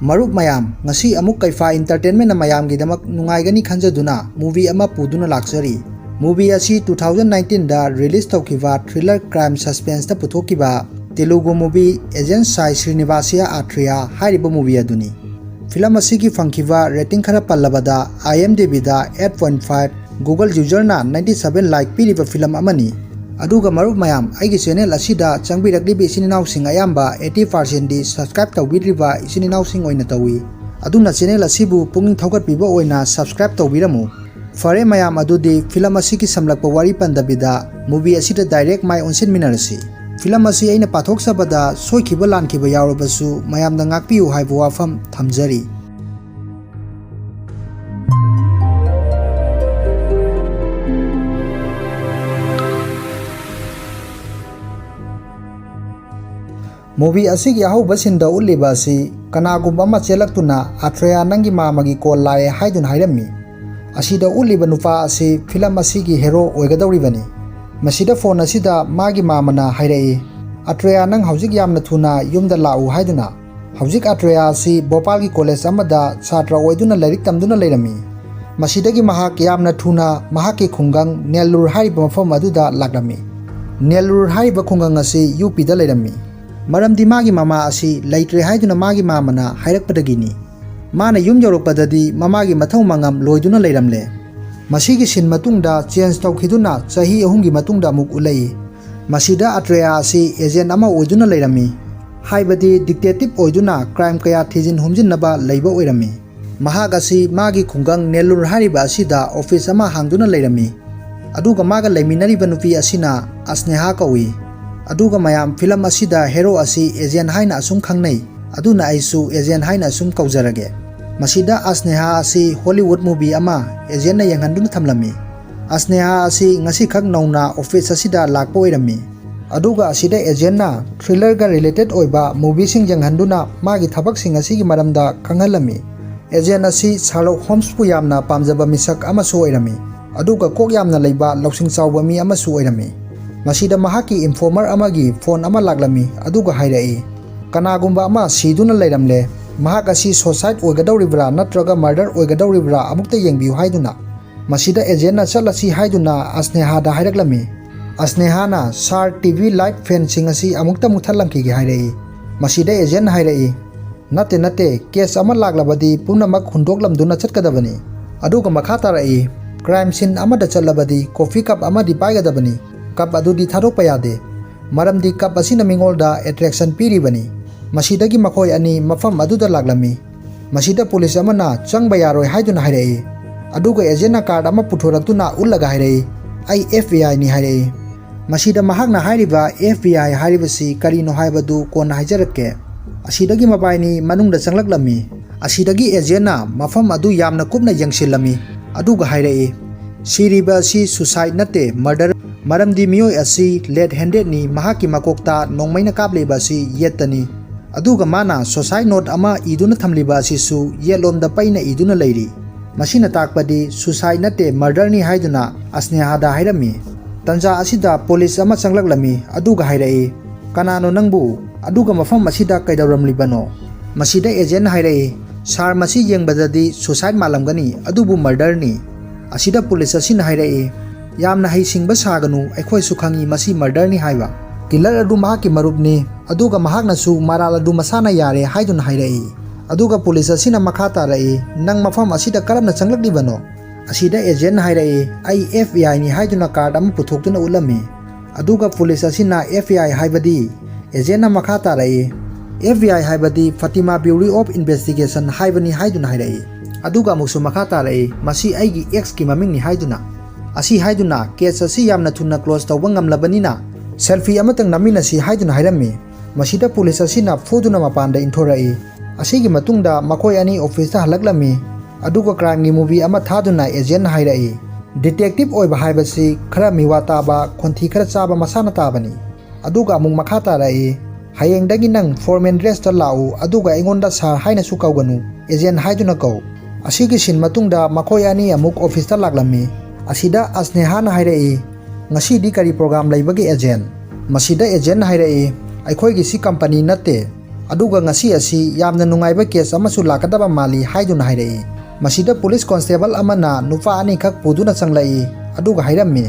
Marup mayam ngasi amuk kaifa entertainment na mayam gidamak nungaigani khanjaduna movie ama puduna laksari. Movie asi 2019 da release tawkiba thriller crime suspense da puthokiba Telugu movie Agent Sai Srinivasiya Athreya hairiba movie aduni. Film asigi fangkiba rating khara pallabada IMDb da 8.5 Google user na 97 like piriba film amani. Aduga marup mayam aigi channel asida changbiraglibi isininaw sing ayamba 80% di subscribe tawbidriba isininaw sing oina tawi. Aduna channel asibu punging thaugatpiba oina subscribe tawbiramu. Fare mayam adudi film asigi samlakpa wari pandabida movie asida direct mai onsin minarasi. Film asi aina pathok sabada soikiba lankiba yawrabasu mayamda ngakpiu haiba wafam thamjari. Movie asigi ahauba sinda uliba asi kanagumba ama chelaktuna Athreya nangi mamagi call lae haidun hairami. Asida uliba nupa asi film asigi hero oigadawribani. Masida phone asida magi mamana hairai Athreya nang haujik yamna thuna yumda lau haiduna. Haujik Athreya asi Bhopal gi college amada chhatra oiduna lairik tamduna leirami. Masidagi mahak yamna thuna mahaki khungang Nellur hariba mafam aduda laklami. Nellur hariba khungang asi UP da leirami. Maramdi magi mama asi laitre haiduna magi mamana hairakpadagini. Mana yum yorokpadadi mamagi mathau mangam loiduna leiramle. Masigi sin matungda change tawkhiduna chahi ahumgi matungda amuk ulai. Masida Athreya asi agent ama oiduna leirami. Haibadi detective oiduna crime kaya thijin humjinnaba leiba oirami. Mahak asi magi khungang Nellur hariba asida office ama hangduna leirami. Aduga maga leiminariba nupi asina Asneha kawi. Aduga mayam film asida hero asi agent haina asum khangnai. Aduna aisu agent haina asum kaujarage. Masida Asneha asi Hollywood movie ama agent na yanghanduna thamlami. Asneha asi ngasi khak nauna office asida lakpa oirami. Aduga asida agent na thriller ga related oiba movie sing yanghanduna magi thabak sing asigi maramda khanghalami. Agent asi Sherlock Holmes pu yamna pamjaba misak ama so oirami. Aduga kok yamna leiba loksing chawba mi ama su oirami. Masida mahaki informer amagi phone ama laklami aduga hairai kanagumba ama siduna leiramle mahak asi suicide oigadawribra natraga murder oigadawribra amukta yengbiu haiduna masida agent na chalasi haiduna Asneha da hairaklami. Asneha na Sar TV light fencing asi amukta muthalamki gi hairai masida agent hairai nate case ama laklabadi punamak hundoklamduna chatkadabani aduga makha tarai crime scene amada chalabadi coffee cup amadi paigadabani. Cup adudi thadokpa yade maramdi cup asina mingolda attraction piribani. Masidagi makhoi ani mafam aduda laglami. Masida police amana changba yaroi haiduna hairai aduga agent na card ama puthoraktuna ullaga hairai ai FBI ni hairai. Masida mahakna hairiba FBI hairibasi karino haibadu kona haijarakke. Asidagi mabaini manungda changlaklami. Asidagi agent na mafam adu yamna kupna yangsilami aduga hairai siriba si suicide nate murder. Maramdi miyoi asi led handed ni mahaki makokta nongmaina kableba asi yetani. Aduga mana suicide note ama iduna thamliba asi su yetlomda paina iduna leiri. Masina takpadi suicide nate murder ni haiduna Asneha da hairami. Tanja asida police ama changlaklami aduga hairai kanano nangbu aduga mafam asida kaidawramlibano. Masida agent hairai sar masi yengbadadi suicide malamgani adubu murder ni. Asida police asina hairai yamna haisingba saganu aikhoi su khangi masi murder ni haiba. Killer adu mahaki marupni aduga mahakna su maral adu masana yare haidun hairai. Aduga police asina makha tarai nang mafam asida karamna changlakdibano. Asida agent hairai ai FBI ni haiduna card am puthoktuna ulami. Aduga police asina FBI haibadi agent na makha tarai FBI haibadi Fatima Bureau of Investigation haibani haiduna hairai. Aduga muksu makha tarai masi aigi ex ki maming ni haiduna. Asi haiduna case asi yamna thuna close tawba ngamlabanina selfie amatang namina si haiduna hairami. Masida police asina foduna mapanda inthorai. Asigi matungda makoi ani office ta halaklami aduga crime gi movie ama thaduna agent hairai. Detective oiba haibasi khara miwa taba khonthi khara chaba masana tabani. Aduga amung makha tarai hayengdagi nang foreman dress ta lau aduga ingonda sar haina su kauganu agent haiduna kau. Asigi sin matungda makoi ani amuk office ta laklami. Asida Asneha na hairai ngasi di kari program laibagi agent. Masida agent hairai aikhoi gi si company nate ꯑꯗꯨꯒ ꯉꯁꯤ ꯑꯁꯤ ꯌꯥꯝꯅ ꯅꯨꯡꯉꯥꯏꯕ case ꯑꯃꯁꯨ ꯂꯥꯛꯀꯗꯕ ꯃꯥꯜꯂꯤ ꯍꯥꯏꯗꯨꯅ ꯍꯥꯏꯔꯛꯏ꯫ ꯃꯁꯤꯗ ꯄꯨꯂꯤꯁ ꯀꯣꯟꯁꯇꯦꯕꯜ ꯑꯃꯅ ꯅꯨꯄꯥ ꯑꯅꯤꯈꯛ ꯄꯨꯗꯨꯅ ꯆꯪꯂꯛꯏ ꯑꯗꯨꯒ ꯍꯥꯏꯔꯝꯃꯤ,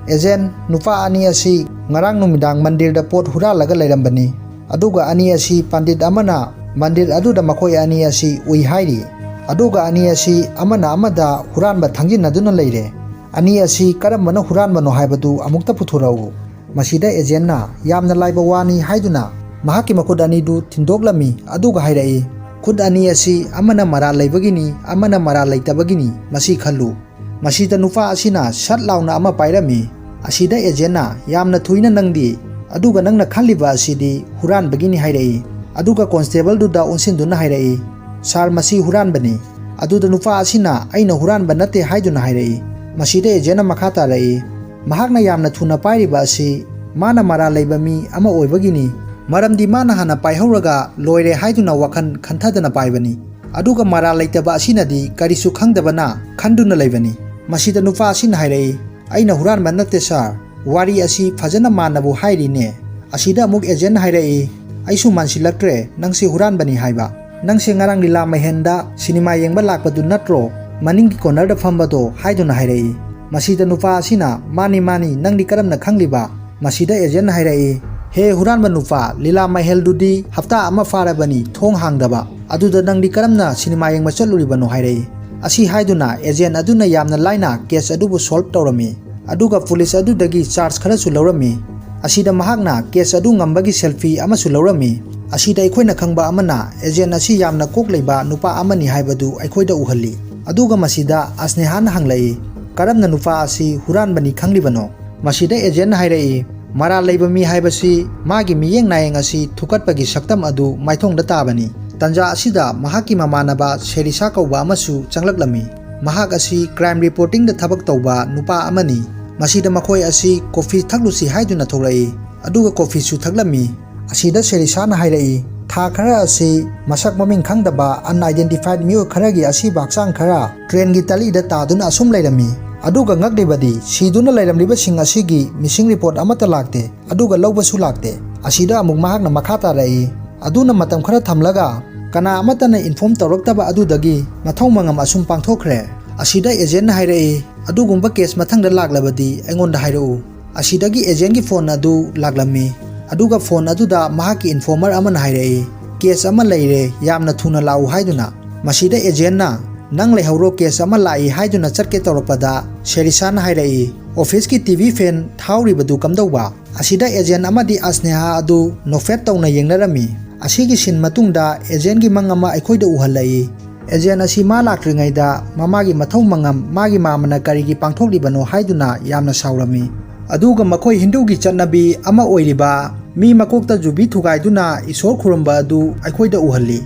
"ꯑꯦꯖꯦꯟ, ꯅꯨꯄꯥ ꯑꯅꯤ ꯑꯁꯤ ꯉꯔꯥꯡ ꯅꯨꯃꯤꯗꯥꯡ ꯃꯟꯗꯤꯔꯗ ꯄꯣꯠ ꯍꯨꯔꯥꯜꯂꯒ ꯂꯩꯔꯝꯕꯅꯤ, ꯑꯗꯨꯒ ꯑꯅꯤ ꯑꯁꯤ ꯄꯟꯗꯤꯠ ꯑꯃꯅ ꯃꯟꯗꯤꯔ ꯑꯗꯨꯗ ꯃꯈꯣꯏ ꯑꯅꯤ ꯑꯁꯤ ꯎꯏ ꯍꯥꯏꯔꯤ, ꯑꯗꯨꯒ ꯑꯅꯤ ꯑꯁꯤ ꯑꯃꯅ ꯑꯃꯗ ꯍꯨꯔꯥꯟꯕ ꯊꯥꯡꯖꯤꯟꯅꯗꯨꯅ ꯂꯩꯔꯦ꯫ ꯑꯅꯤ ꯑꯁꯤ ꯀꯔꯝꯕꯅ ꯍꯨꯔꯥꯟꯕꯅꯣ ꯍꯥꯏꯕꯗꯨ ꯑꯃꯨꯛꯇ ꯄꯨꯊꯣꯔꯛꯎ"꯫ ꯃꯁꯤꯗ ꯑꯦꯖꯦꯟꯅ ꯌꯥꯝꯅ ꯂꯥꯏꯕ ꯋꯥꯅꯤ ꯍꯥꯏꯗꯨꯅ ꯃꯍꯥꯛꯀꯤ ꯃꯈꯨꯠ ꯑꯅꯤꯗꯨ ꯊꯤꯟꯗꯣꯛꯂꯝꯃꯤ ꯑꯗꯨꯒ ꯍꯥꯏꯔꯛꯏ, "ꯈꯨꯠ ꯑꯅꯤ ꯑꯁꯤ ꯑꯃꯅ ꯃꯔꯥꯜ ꯂꯩꯕꯒꯤꯅꯤ, ꯑꯃꯅ ꯃꯔꯥꯜ ꯂꯩꯇꯕꯒꯤꯅꯤ, ꯃꯁꯤ ꯈꯜꯂꯨ"꯫ ꯃꯁꯤꯗ ꯅꯨꯄꯥ ꯑꯁꯤꯅ ꯁꯠ ꯂꯥꯎꯅ ꯑꯃ ꯄꯥꯏꯔꯝꯃꯤ꯫ ꯑꯁꯤꯗ ꯑꯦꯖꯦꯟꯅ "ꯌꯥꯝꯅ ꯊꯨꯏꯅ ꯅꯪꯗꯤ, ꯑꯗꯨꯒ ꯅꯪꯅ ꯈꯜꯂꯤꯕ ꯑꯁꯤꯗꯤ ꯍꯨꯔꯥꯟꯕꯒꯤꯅꯤ" ꯍꯥꯏꯔꯛꯏ꯫ ꯑꯗꯨꯒ ꯀꯣꯟꯁꯇꯦꯕꯜꯗꯨꯗ ꯑꯣꯟꯁꯤꯟꯗꯨꯅ ꯍꯥꯏꯔꯛꯏ, "ꯁꯥꯔ, ꯃꯁꯤ ꯍꯨꯔꯥꯟꯕꯅꯤ"꯫ ꯑꯗꯨꯗ ꯅꯨꯄꯥ ꯑꯁꯤꯅ "ꯑꯩꯅ ꯍꯨꯔꯥꯟꯕ ꯅꯠꯇꯦ" ꯍꯥꯏꯗꯨꯅ ꯍꯥꯏꯔꯛꯏ꯫ ꯃꯁꯤꯗ ꯑꯦꯖꯦꯟꯅ ꯃꯈꯥ ꯇꯥꯔꯛꯏ, "ꯃꯍꯥꯛꯅ ꯌꯥꯝꯅ ꯊꯨꯅ ꯄꯥꯏꯔꯤꯕ ꯑꯁꯤ ꯃꯥꯅ ꯃꯔꯥꯜ ꯂꯩꯕ ꯃꯤ ꯑꯃ ꯑꯣꯏꯕꯒꯤꯅꯤ, ꯃꯔꯝꯗꯤ ꯃꯥꯅ ꯍꯥꯟꯅ ꯄꯥꯏꯍꯧꯔꯒ ꯂꯣꯏꯔꯦ ꯍꯥꯏꯗꯨꯅ ꯋꯥꯈꯜ ꯈꯟꯊꯗꯅ ꯄꯥꯏꯕꯅꯤ, ꯑꯗꯨꯒ ꯃꯔꯥꯜ ꯂꯩꯇꯕ ꯑꯁꯤꯅꯗꯤ ꯀꯔꯤꯁꯨ ꯈꯪꯗꯕꯅ ꯈꯟꯗꯨꯅ ꯂꯩꯕꯅꯤ"꯫ ꯃꯁꯤꯗ ꯅꯨꯄꯥ ꯑꯁꯤꯅ ꯍꯥꯏꯔꯛꯏ, "ꯑꯩꯅ ꯍꯨꯔꯥꯟꯕ ꯅꯠꯇꯦ ꯁꯥꯔ, ꯋꯥꯔꯤ ꯑꯁꯤ ꯐꯖꯅ ꯃꯥꯟꯅꯕꯨ ꯍꯥꯏꯔꯤꯅꯦ"꯫ ꯑꯁꯤꯗ ꯑꯃꯨꯛ ꯑꯦꯖꯦꯟꯅ ꯍꯥꯏꯔꯛꯏ, "ꯑꯩꯁꯨ ꯃꯥꯟꯁꯤꯜꯂꯛꯇ꯭ꯔꯦ ꯅꯪꯁꯤ ꯍꯨꯔꯥꯟꯕꯅꯤ ꯍꯥꯏꯕ꯫ ꯅꯪꯁꯦ ꯉꯔꯥꯡ ꯂꯤꯂꯥ ꯃꯍꯦꯟꯗ ꯁꯤꯅꯦꯃꯥ ꯌꯦꯡꯕ ꯂꯥꯛꯄꯗꯨ ꯅꯠꯇ꯭ꯔꯣ, ꯃꯅꯤꯡꯒꯤ ꯀꯣꯅꯔꯗ ꯐꯝꯕꯗꯣ", ꯍꯥꯏꯗꯨꯅ ꯍꯥꯏꯔꯛꯏ꯫ ꯃꯁꯤꯗ ꯅꯨꯄꯥ ꯑꯁꯤꯅ "ꯃꯥꯅꯤ ꯃꯥꯅꯤ, ꯅꯪꯗꯤ ꯀꯔꯝꯅ ꯈꯪꯂꯤꯕ"꯫ ꯃꯁꯤꯗ ꯑꯦꯖꯦꯟꯅ ꯍꯥꯏꯔꯛꯏ, "ꯍꯦ ꯍꯨꯔꯥꯟꯕ ꯅꯨꯄꯥ, ꯂꯤꯂꯥ ꯃꯍꯦꯜꯗꯨꯗꯤ ꯍꯞꯇꯥ ꯑꯃ ꯐꯥꯔꯕꯅꯤ ꯊꯣꯡ ꯍꯥꯡꯗꯕ, ꯑꯗꯨꯗ ꯅꯪꯗꯤ ꯀꯔꯝꯅ ꯁꯤꯅꯦꯃꯥ ꯌꯦꯡꯕ ꯆꯠꯂꯨꯔꯤꯕꯅꯣ", ꯍꯥꯏꯔꯛꯏ꯫ ꯑꯁꯤ ꯍꯥꯏꯗꯨꯅ ꯑꯦꯖꯦꯟ ꯑꯗꯨꯅ ꯌꯥꯝꯅ लाइना केस अदुबु सॉल्व तौरमी अदुगा पुलिस अदुदगी चार्ज खरसु लौरमी। असिदा महाकना केस अदु ngambagi सेल्फी अमसु लौरमी। असिदा अखोइना खंगबा अमना एजेंट असी यामना कोक लेबा नुपा अमनी हाइबदु अखोइदा उहल्ली। अदुगा मसिदा अस्नेहान हंगलई, "करमना नुपा असी हुरानबनी खंगलिबनो"। मसिदा एजेंट हाइरई, "मरा लेबा मी हाइबसी मागी मियेंग नायेंग असी थुकटपगी सक्तम अदु माइथोंगदा ताबनी"। तंजा असिदा महाकी ममानबा शेरिसा कौबा अमसु चंगलकलमी। महाक असी क्राइम रिपोर्टिंग दा थबक तौबा नुपा अमनी। मसिदा मखोय असी कॉफी थकलुसी हाइदुना थोरई, अदुगा कॉफी सु थकलमी। असिदा शेरिसाना हाइरई, "था खरा असी मसक ममिंग खंगदबा अनआइडेंटिफाइड मियो खरागी असी बाक्सांग खरा ट्रेन की तलीदा तादुना assume लैरमी। अदुगा ngakdibadi siduna lairamliba sing asigi missing report amata lakte, aduga lawbasu lakte"। असिदा अमुक महाकना मखा तारई, "अदुना मतम खरा थमलगा कना अमतना इन्फॉर्म तौरक्तबा अदुदगी मथौ मंगम असुम पांगथोखरे"। असिदा एजेंट हाइरई, "अदुगुंबा केस मथंगदा लाक्लबदी अइंगोंदा हाइरउ"। असिदगी एजेंट की फोन अदु लाक्लमी। अदुगा फोन अदुदा महाकी इन्फॉर्मर अमना हाइरई, "केस अमा लैरे यामना थुना लाउ" हाइदुना। मसिदा एजेंटना "नंग लेहौरो केस अमा लाई" हाइदुना चटके तौरपदा शेरिसाना हाइरई, "ऑफिस की टीवी फैन थाउरिबदु कमदौबा"। असिदा एजेंट अमदी अस्नेहा अदु नोफेट तौना येंगनरमी। असिगी सिन मतुंगदा एजेंट की मंग अमा अखोइदा उहल्लई। एजेंट असी मा लाक्ट्रिङैदा ममागी मथौ मंगम मागी मामना करिगी पांगथोक्लिबनो हाइदुना यामना साउरमी। अदुगा मखोइ हिंदूगी चटनबी अमा ओइरिबा मी मकोक्ता जुबी थुगाइदुना ईश्वर खुरंबा अदु अखोइदा उहल्ली।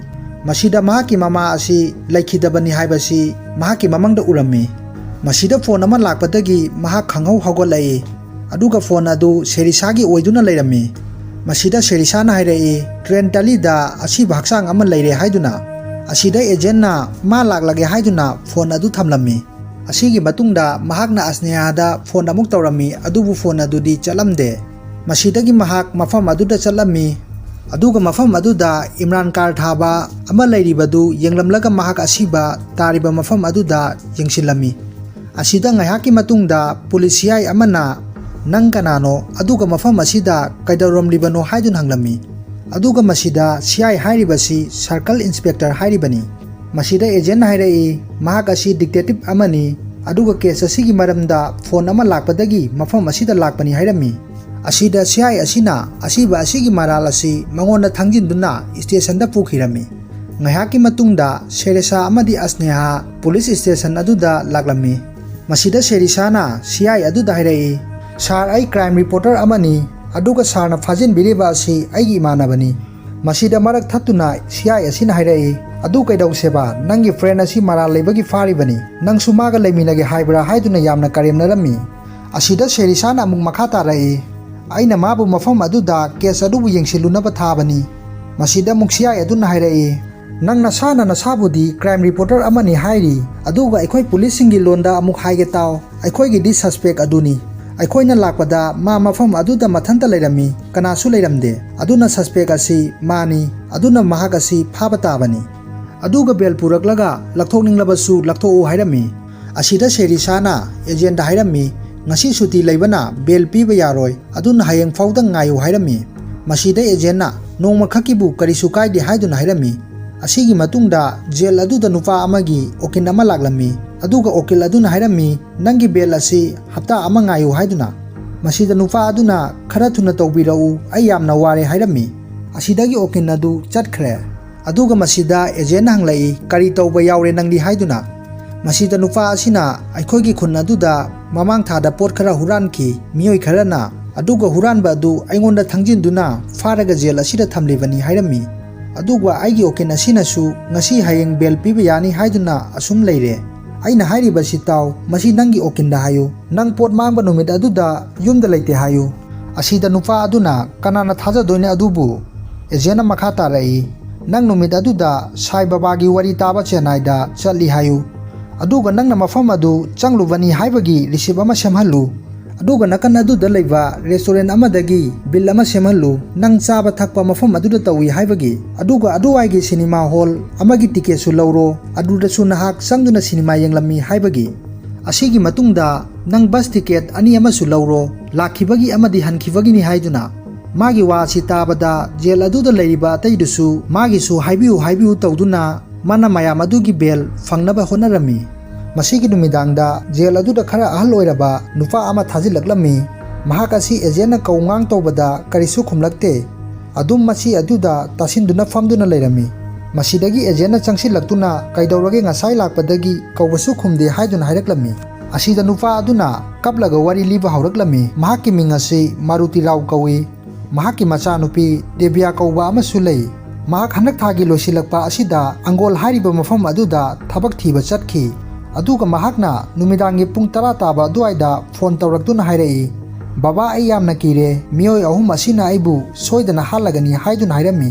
मसिदा महाकी ममा असी लैखिदबनी हाइबसी महाकी ममंगदा उरम्मी। मसिदा फोन अमा लाक्पदगी महाक खंगौ हौगलई, अदुगा फोन अदु शेरिसागी ओइदुना लैरम्मी। मसिदा शेरिसाना हाइरई, "ट्रेन तलीदा असी भागसांग अमा लैरे" हाइदुना। असिदा एजेंटना "मा लाक्लगे" हाइदुना फोन अदु थमलम्मी। असिगी मतुंगदा महाकना अस्नेहादा फोन अमुक तौरम्मी, अदुबु फोन अदुदी चलमदे। मसिदगी महाक मफम अदुदा चलम्मी। अदुगा मफम अदुदा इमरान कार थाबा अमा लैरिबदु येंगलमलगा महाक असिबा तारिबा मफम अदुदा येंगसिलम्मी। असिदा ngaihakki matungda पुलिस सीआई अमना "नंग कनानो अदुगा मफम असिदा कैदौरमलिबनो" हाइदुन हंगलम्मी। अदुगा मसिदा सीआई हाइरिबसी सर्कल इंस्पेक्टर हाइरिबनी। मसिदा एजेंट हाइरई, "महाक असी डिटेक्टिव अमनी, अदुगा केस असिगी मरमदा फोन अमा लाक्पदगी मफम असिदा लाक्पनी" हाइरम्मी। असिदा सीआई असिना असिबा असिगी मराल असी मंगोंदा थंगजिनदुना स्टेशनदा पुखिरम्मी। ngaihakki matungda शेरिसा अमदी अस्नेहा पुलिस स्टेशन अदुदा लाक्लम्मी। मसिदा शेरिसाना सीआई अदुदा हाइरई, "सार, आई क्राइम रिपोर्टर अमनी, अदुगा सारना फाजिनबिरिबा असि आइगी इमानबनी"। मसिदा मरक थत्तुना सीआई असिना हाइरई, "अदु कैदौसेबा नंगी फ्रेंड असी मराल लेबगी फारिबनी, नंगसु मागा लेमिनगे हाइब्रा" हाइदुना यामना करेमनरम्मी। असिदा शेरिसाना अमुक मखा तारई, "अइना माबु मफम अदुदा केस अदुबु येंगसिलुनबा थाबनी"। मसिदा अमुक सीआई अदुना हाइरई, "नंग नसाना नसाबुदी क्राइम रिपोर्टर अमनी हाइरी, अदुगा अखोइ पुलिस सिंगी लोंदा अमुक हाइगे ताओ, अखोइगिदी सस्पेक्ट अदुनी, ꯑꯩꯈꯣꯏꯅ ꯂꯥꯛꯄꯗ ꯃꯥ ꯃꯐꯝ ꯑꯗꯨꯗ ꯃꯊꯟꯇ ꯂꯩꯔꯝꯃꯤ, ꯀꯅꯥꯁꯨ ꯂꯩꯔꯝꯗꯦ, ꯑꯗꯨꯅ ꯁꯁꯄꯦꯛ ꯑꯁꯤ ꯃꯥꯅꯤ, ꯑꯗꯨꯅ ꯃꯍꯥꯛ ꯑꯁꯤ ꯐꯥꯕ ꯇꯥꯕꯅꯤ꯫ ꯑꯗꯨꯒ ꯕꯦꯜ ꯄꯨꯔꯛꯂꯒ ꯂꯧꯊꯣꯛꯅꯤꯡꯂꯕꯁꯨ ꯂꯧꯊꯣꯛꯎ ꯍꯥꯏꯔꯝꯃꯤ꯫ ꯑꯁꯤꯗ ꯁꯦꯔꯤꯁꯥꯅ ꯑꯦꯖꯦꯟꯗ ꯍꯥꯏꯔꯝꯃꯤ, ꯉꯁꯤ ꯁꯨꯇꯤ ꯂꯩꯕꯅ ꯕꯦꯜ ꯄꯤꯕ ꯌꯥꯔꯣꯏ, ꯑꯗꯨꯅ ꯍꯌꯦꯡ ꯐꯥꯎꯗ ꯉꯥꯏꯌꯨ ꯍꯥꯏꯔꯝꯃꯤ꯫ ꯃꯁꯤꯗ ꯑꯦꯖꯦꯟꯅ ꯅꯣꯡꯃ ꯈꯛꯀꯤꯕꯨ ꯀꯔꯤꯁꯨ ꯀꯥꯏꯗꯦ ꯍꯥꯏꯗꯨꯅ ꯍꯥꯏꯔꯝꯃꯤ꯫ ꯑꯁꯤꯒꯤ ꯃꯇꯨꯡꯗ ꯖꯦꯜ ꯑꯗꯨꯗ ꯅꯨꯄꯥ ꯑꯃꯒꯤ ꯎꯀꯤꯜ ꯑꯃ ꯂꯥꯛꯂꯝꯃꯤ, ꯑꯗꯨꯒ ꯎꯀꯤꯜ ꯑꯗꯨꯅ ꯍꯥꯏꯔꯝꯃꯤ, ꯅꯪꯒꯤ ꯕꯦꯜ ꯑꯁꯤ ꯍꯞꯇꯥ ꯑꯃ ꯉꯥꯏꯌꯨ ꯍꯥꯏꯗꯨꯅ꯫ ꯃꯁꯤꯗ ꯅꯨꯄꯥ ꯑꯗꯨꯅ ꯈꯔ ꯊꯨꯅ ꯇꯧꯕꯤꯔꯛꯎ, ꯑꯩ ꯌꯥꯝꯅ ꯋꯥꯔꯦ ꯍꯥꯏꯔꯝꯃꯤ꯫ ꯑꯁꯤꯗꯒꯤ ꯎꯀꯤꯜ ꯑꯗꯨ ꯆꯠꯈ꯭ꯔꯦ꯫ ꯑꯗꯨꯒ ꯃꯁꯤꯗ ꯑꯦꯖꯦꯟꯅ ꯍꯪꯂꯛꯏ, ꯀꯔꯤ ꯇꯧꯕ ꯌꯥꯎꯔꯦ ꯅꯪꯗꯤ ꯍꯥꯏꯗꯨꯅ꯫ ꯃꯁꯤꯗ ꯅꯨꯄꯥ ꯑꯁꯤꯅ ꯑꯩꯈꯣꯏꯒꯤ ꯈꯨꯟ ꯑꯗꯨꯗ ꯃꯃꯥꯡ ꯊꯥꯗ ꯄꯣꯠ ꯈꯔ ꯍꯨꯔꯥꯟꯈꯤ ꯃꯤꯑꯣꯏ ꯈꯔꯅ, ꯑꯗꯨꯒ ꯍꯨꯔꯥꯟꯕ ꯑꯗꯨ ꯑꯩꯉꯣꯟꯗ ꯊꯪꯖꯤꯟꯗꯨꯅ ꯐꯥꯔꯒ ꯖꯦꯜ ꯑꯁꯤꯗ ꯊꯝꯂꯤꯕꯅꯤ ꯍꯥꯏꯔꯝꯃꯤ꯫ ꯑꯗꯨꯒ ꯑꯩꯒꯤ ꯎꯀꯤꯜ ꯑꯁꯤꯅꯁꯨ ꯉꯁꯤ ꯍꯌꯦꯡ ꯕꯦꯜ ꯄꯤꯕ ꯌꯥꯅꯤ ꯍꯥꯏꯗꯨꯅ ꯑꯁꯨꯝ ꯂꯩꯔꯦ꯫ ꯑꯩꯅ ꯍꯥꯏꯔꯤꯕꯁꯤ ꯇꯥꯎ, ꯃꯁꯤ ꯅꯪꯒꯤ ꯎꯀꯤꯜꯗ ꯍꯥꯏꯌꯨ, ꯅꯪ ꯄꯣꯠ ꯃꯥꯡꯕ ꯅꯨꯃꯤꯠ ꯑꯗꯨꯗ ꯌꯨꯝꯗ ꯂꯩꯇꯦ ꯍꯥꯏꯌꯨ꯫ ꯑꯁꯤꯗ ꯅꯨꯄꯥ ꯑꯗꯨꯅ ꯀꯅꯥꯅ ꯊꯥꯖꯗꯣꯏꯅꯣ ꯑꯗꯨꯕꯨ? ꯑꯦꯖꯦꯟꯅ ꯃꯈꯥ ꯇꯥꯔꯛꯏ, ꯅꯪ ꯅꯨꯃꯤꯠ ꯑꯗꯨꯗ ꯁꯥꯏ ꯕꯥꯕꯥꯒꯤ ꯋꯥꯔꯤ ꯇꯥꯕ ꯆꯦꯟꯅꯥꯏꯗ ꯆꯠꯂꯤ ꯍꯥꯏꯌꯨ, ꯑꯗꯨꯒ ꯅꯪꯅ ꯃꯐꯝ ꯑꯗꯨ ꯆꯪꯂꯨꯕꯅꯤ ꯍꯥꯏꯕꯒꯤ ꯔꯤꯁꯤꯞ ꯑꯃ ꯁꯦꯝꯍꯜꯂꯨ, ꯑꯗꯨꯒ ꯅꯥꯀꯟ ꯑꯗꯨꯗ ꯂꯩꯕ ꯔꯦꯁꯇꯨꯔꯦꯟꯠ ꯑꯃꯗꯒꯤ ꯕꯤꯜ ꯑꯃ ꯁꯦꯝꯍꯜꯂꯨ, ꯅꯪ ꯆꯥꯕ ꯊꯛꯄ ꯃꯐꯝ ꯑꯗꯨꯗ ꯇꯧꯏ ꯍꯥꯏꯕꯒꯤ, ꯑꯗꯨꯒ ꯑꯗꯨꯋꯥꯏꯒꯤ ꯁꯤꯅꯦꯃꯥ ꯍꯣꯜ ꯑꯃꯒꯤ ꯇꯤꯀꯦꯠꯁꯨ ꯂꯧꯔꯣ, ꯑꯗꯨꯗꯁꯨ ꯅꯍꯥꯛ ꯆꯪꯗꯨꯅ ꯁꯤꯅꯦꯃꯥ ꯌꯦꯡꯂꯝꯃꯤ ꯍꯥꯏꯕꯒꯤ꯫ ꯑꯁꯤꯒꯤ ꯃꯇꯨꯡꯗ ꯅꯪ ꯕꯁ ꯇꯤꯀꯦꯠ 2 ꯑꯃꯁꯨ ꯂꯧꯔꯣ, ꯂꯥꯛꯈꯤꯕꯒꯤ ꯑꯃꯗꯤ ꯍꯟꯈꯤꯕꯒꯤꯅꯤ ꯍꯥꯏꯗꯨꯅ꯫ ꯃꯥꯒꯤ ꯋꯥ ꯑꯁꯤ ꯇꯥꯕꯗ ꯖꯦꯜ ꯑꯗꯨꯗ ꯂꯩꯔꯤꯕ ꯑꯇꯩꯗꯨꯁꯨ ꯃꯥꯒꯤꯁꯨ ꯍꯥꯏꯕꯤꯌꯨ ꯇꯧꯗꯨꯅ ꯃꯥꯅ ꯃꯌꯥꯝ ꯑꯗꯨꯒꯤ ꯕꯦꯜ ꯐꯪꯅꯕ ꯍꯣꯠꯅꯔꯝꯃꯤ꯫ ꯃꯁꯤꯒꯤ ꯅꯨꯃꯤꯗꯥꯡꯗ ꯖꯦꯜ ꯑꯗꯨꯗ ꯈꯔ ꯑꯍꯜ ꯑꯣꯏꯔꯕ ꯅꯨꯄꯥ ꯑꯃ ꯊꯥꯖꯤꯜꯂꯛꯂꯝꯃꯤ꯫ ꯃꯍꯥꯛ ꯑꯁꯤ ꯑꯦꯖꯦꯟꯅ ꯀꯧꯉꯥꯡ ꯇꯧꯕꯗ ꯀꯔꯤꯁꯨ ꯈꯨꯝꯂꯛꯇꯦ, ꯑꯗꯨꯝ ꯃꯁꯤ ꯑꯗꯨꯗ ꯇꯥꯁꯤꯟꯗꯨꯅ ꯐꯝꯗꯨꯅ ꯂꯩꯔꯝꯃꯤ꯫ ꯃꯁꯤꯗꯒꯤ ꯑꯦꯖꯦꯟꯅ ꯆꯪꯁꯤꯜꯂꯛꯇꯨꯅ ꯀꯩꯗꯧꯔꯒꯦ ꯉꯁꯥꯏ ꯂꯥꯛꯄꯗꯒꯤ ꯀꯧꯕꯁꯨ ꯈꯨꯝꯗꯦ ꯍꯥꯏꯗꯨꯅ ꯍꯥꯏꯔꯛꯂꯝꯃꯤ꯫ ꯑꯁꯤꯗ ꯅꯨꯄꯥ ꯑꯗꯨꯅ ꯀꯞꯂꯒ ꯋꯥꯔꯤ ꯂꯤꯕ ꯍꯧꯔꯛꯂꯝꯃꯤ꯫ ꯃꯍꯥꯛꯀꯤ ꯃꯤꯡ ꯑꯁꯤ ꯃꯥꯔꯨꯇꯤ ꯔꯥꯎ ꯀꯧꯏ, ꯃꯍꯥꯛꯀꯤ ꯃꯆꯥꯅꯨꯄꯤ ꯗꯦꯕ꯭ꯌꯥ ꯀꯧꯕ ꯑꯃꯁꯨ ꯂꯩ꯫ ꯃꯍꯥꯛ ꯍꯟꯗꯛ ꯊꯥꯒꯤ ꯂꯣꯏꯁꯤꯜꯂꯛꯄ ꯑꯁꯤꯗ ꯑꯪꯒꯣꯜ ꯍꯥꯏꯔꯤꯕ ꯃꯐꯝ ꯑꯗꯨꯗ ꯊꯕꯛ ꯊꯤꯕ ꯆꯠꯈꯤ, ꯑꯗꯨꯒ ꯃꯍꯥꯛꯅ ꯅꯨꯃꯤꯗꯥꯡꯒꯤ ꯄꯨꯡ 10 ꯇꯥꯕ ꯑꯗꯨꯋꯥꯏꯗ ꯐꯣꯟ ꯇꯧꯔꯛꯇꯨꯅ ꯍꯥꯏꯔꯛꯏ, ꯕꯥꯕꯥ ꯑꯩ ꯌꯥꯝꯅ ꯀꯤꯔꯦ, ꯃꯤꯑꯣꯏ 3 ꯑꯁꯤꯅ ꯑꯩꯕꯨ ꯁꯣꯏꯗꯅ ꯍꯥꯠꯂꯒꯅꯤ ꯍꯥꯏꯗꯨꯅ ꯍꯥꯏꯔꯝꯃꯤ꯫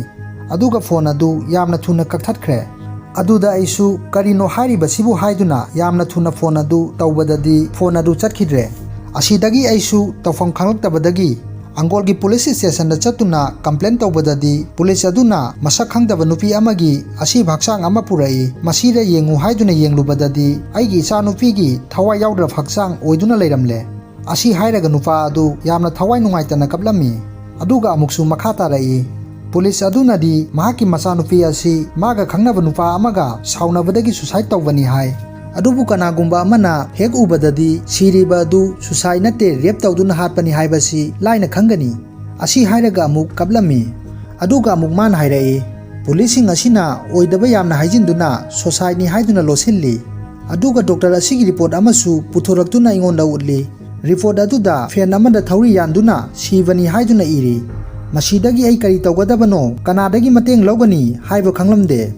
ꯑꯗꯨꯒ ꯐꯣꯟ ꯑꯗꯨ ꯌꯥꯝꯅ ꯊꯨꯅ ꯀꯛꯊꯠꯈ꯭ꯔꯦ꯫ ꯑꯗꯨꯗ ꯑꯩꯁꯨ ꯀꯔꯤꯅꯣ ꯍꯥꯏꯔꯤꯕꯁꯤꯕꯨ ꯍꯥꯏꯗꯨꯅ ꯌꯥꯝꯅ ꯊꯨꯅ ꯐꯣꯟ ꯑꯗꯨ ꯇꯧꯕꯗꯗꯤ ꯐꯣꯟ ꯑꯗꯨ ꯆꯠꯈꯤꯗ꯭ꯔꯦ꯫ ꯑꯁꯤꯗꯒꯤ ꯑꯩꯁꯨ ꯇꯧꯐꯝ ꯈꯪꯂꯛꯇꯕꯗꯒꯤ ꯑꯪꯒꯣꯜꯒꯤ ꯄꯨꯂꯤꯁ ꯁ꯭ꯇꯦꯁꯟꯗ ꯆꯠꯇꯨꯅ ꯀꯝꯄ꯭ꯂꯦꯟ ꯇꯧꯕꯗꯗꯤ ꯄꯨꯂꯤꯁ ꯑꯗꯨꯅ ꯃꯁꯛ ꯈꯪꯗꯕ ꯅꯨꯄꯤ ꯑꯃꯒꯤ ꯑꯁꯤꯕ ꯍꯛꯆꯥꯡ ꯑꯃ ꯄꯨꯔꯛꯏ꯫ ꯃꯁꯤꯗ ꯌꯦꯡꯉꯨ ꯍꯥꯏꯗꯨꯅ ꯌꯦꯡꯂꯨꯕꯗꯗꯤ ꯑꯩꯒꯤ ꯏꯆꯥꯅꯨꯄꯤꯒꯤ ꯊꯋꯥꯏ ꯌꯥꯎꯗ꯭ꯔꯕ ꯍꯛꯆꯥꯡ ꯑꯣꯏꯗꯨꯅ ꯂꯩꯔꯝꯂꯦ꯫ ꯑꯁꯤ ꯍꯥꯏꯔꯒ ꯅꯨꯄꯥ ꯑꯗꯨ ꯌꯥꯝꯅ ꯊꯋꯥꯏ ꯅꯨꯡꯉꯥꯏꯇꯅ ꯀꯞꯂꯝꯃꯤ꯫ ꯑꯗꯨꯒ ꯑꯃꯨꯛꯁꯨ ꯃꯈꯥ ꯇꯥꯔꯛꯏ, ꯄꯨꯂꯤꯁ ꯑꯗꯨꯅꯗꯤ ꯃꯍꯥꯛꯀꯤ ꯃꯆꯥꯅꯨꯄꯤ ꯑꯁꯤ ꯃꯥꯒ ꯈꯪꯅꯕ ꯅꯨꯄꯥ ꯑꯃꯒ ꯁꯥꯎꯅꯕꯗꯒꯤ ꯁꯨꯁꯥꯏꯗ ꯇꯧꯕꯅꯤ ꯍꯥꯏ, ꯑꯗꯨꯕꯨ ꯀꯅꯥꯒꯨꯝꯕ ꯑꯃꯅ ꯍꯦꯛ ꯎꯕꯗꯗꯤ ꯁꯤꯔꯤꯕ ꯑꯗꯨ ꯁꯨꯁꯥꯏꯗ ꯅꯠꯇꯦ ꯔꯦꯞ ꯇꯧꯗꯨꯅ ꯍꯥꯠꯄꯅꯤ ꯍꯥꯏꯕꯁꯤ ꯂꯥꯏꯅ ꯈꯪꯒꯅꯤ꯫ ꯑꯁꯤ ꯍꯥꯏꯔꯒ ꯑꯃꯨꯛ ꯀꯞꯂꯝꯃꯤ꯫ ꯑꯗꯨꯒ ꯑꯃꯨꯛ ꯃꯥꯅ ꯍꯥꯏꯔꯛꯏ, ꯄꯨꯂꯤꯁꯁꯤꯡ ꯑꯁꯤꯅ ꯑꯣꯏꯗꯕ ꯌꯥꯝꯅ ꯍꯥꯏꯖꯤꯟꯗꯨꯅ ꯁꯨꯁꯥꯏꯗꯅꯤ ꯍꯥꯏꯗꯨꯅ ꯂꯣꯠꯁꯤꯜꯂꯤ, ꯑꯗꯨꯒ ꯗꯣꯛꯇꯔ ꯑꯁꯤꯒꯤ ꯔꯤꯄꯣꯔꯠ ꯑꯃꯁꯨ ꯄꯨꯊꯣꯔꯛꯇꯨꯅ ꯑꯩꯉꯣꯟꯗ ꯎꯠꯂꯤ, ꯔꯤꯄꯣꯔꯠ ꯑꯗꯨꯗ ꯐꯦꯟ ꯑꯃꯗ ꯊꯧꯔꯤ ꯌꯥꯟꯗꯨꯅ ꯁꯤꯕꯅꯤ ꯍꯥꯏꯗꯨꯅ ꯏꯔꯤ꯫ ꯃꯁꯤꯗꯒꯤ ꯑꯩ ꯀꯔꯤ ꯇꯧꯒꯗꯕꯅꯣ, ꯀꯅꯥꯗꯒꯤ ꯃꯇꯦꯡ ꯂꯧꯒꯅꯤ ꯍꯥꯏꯕ ꯈꯪꯂꯝꯗꯦ꯫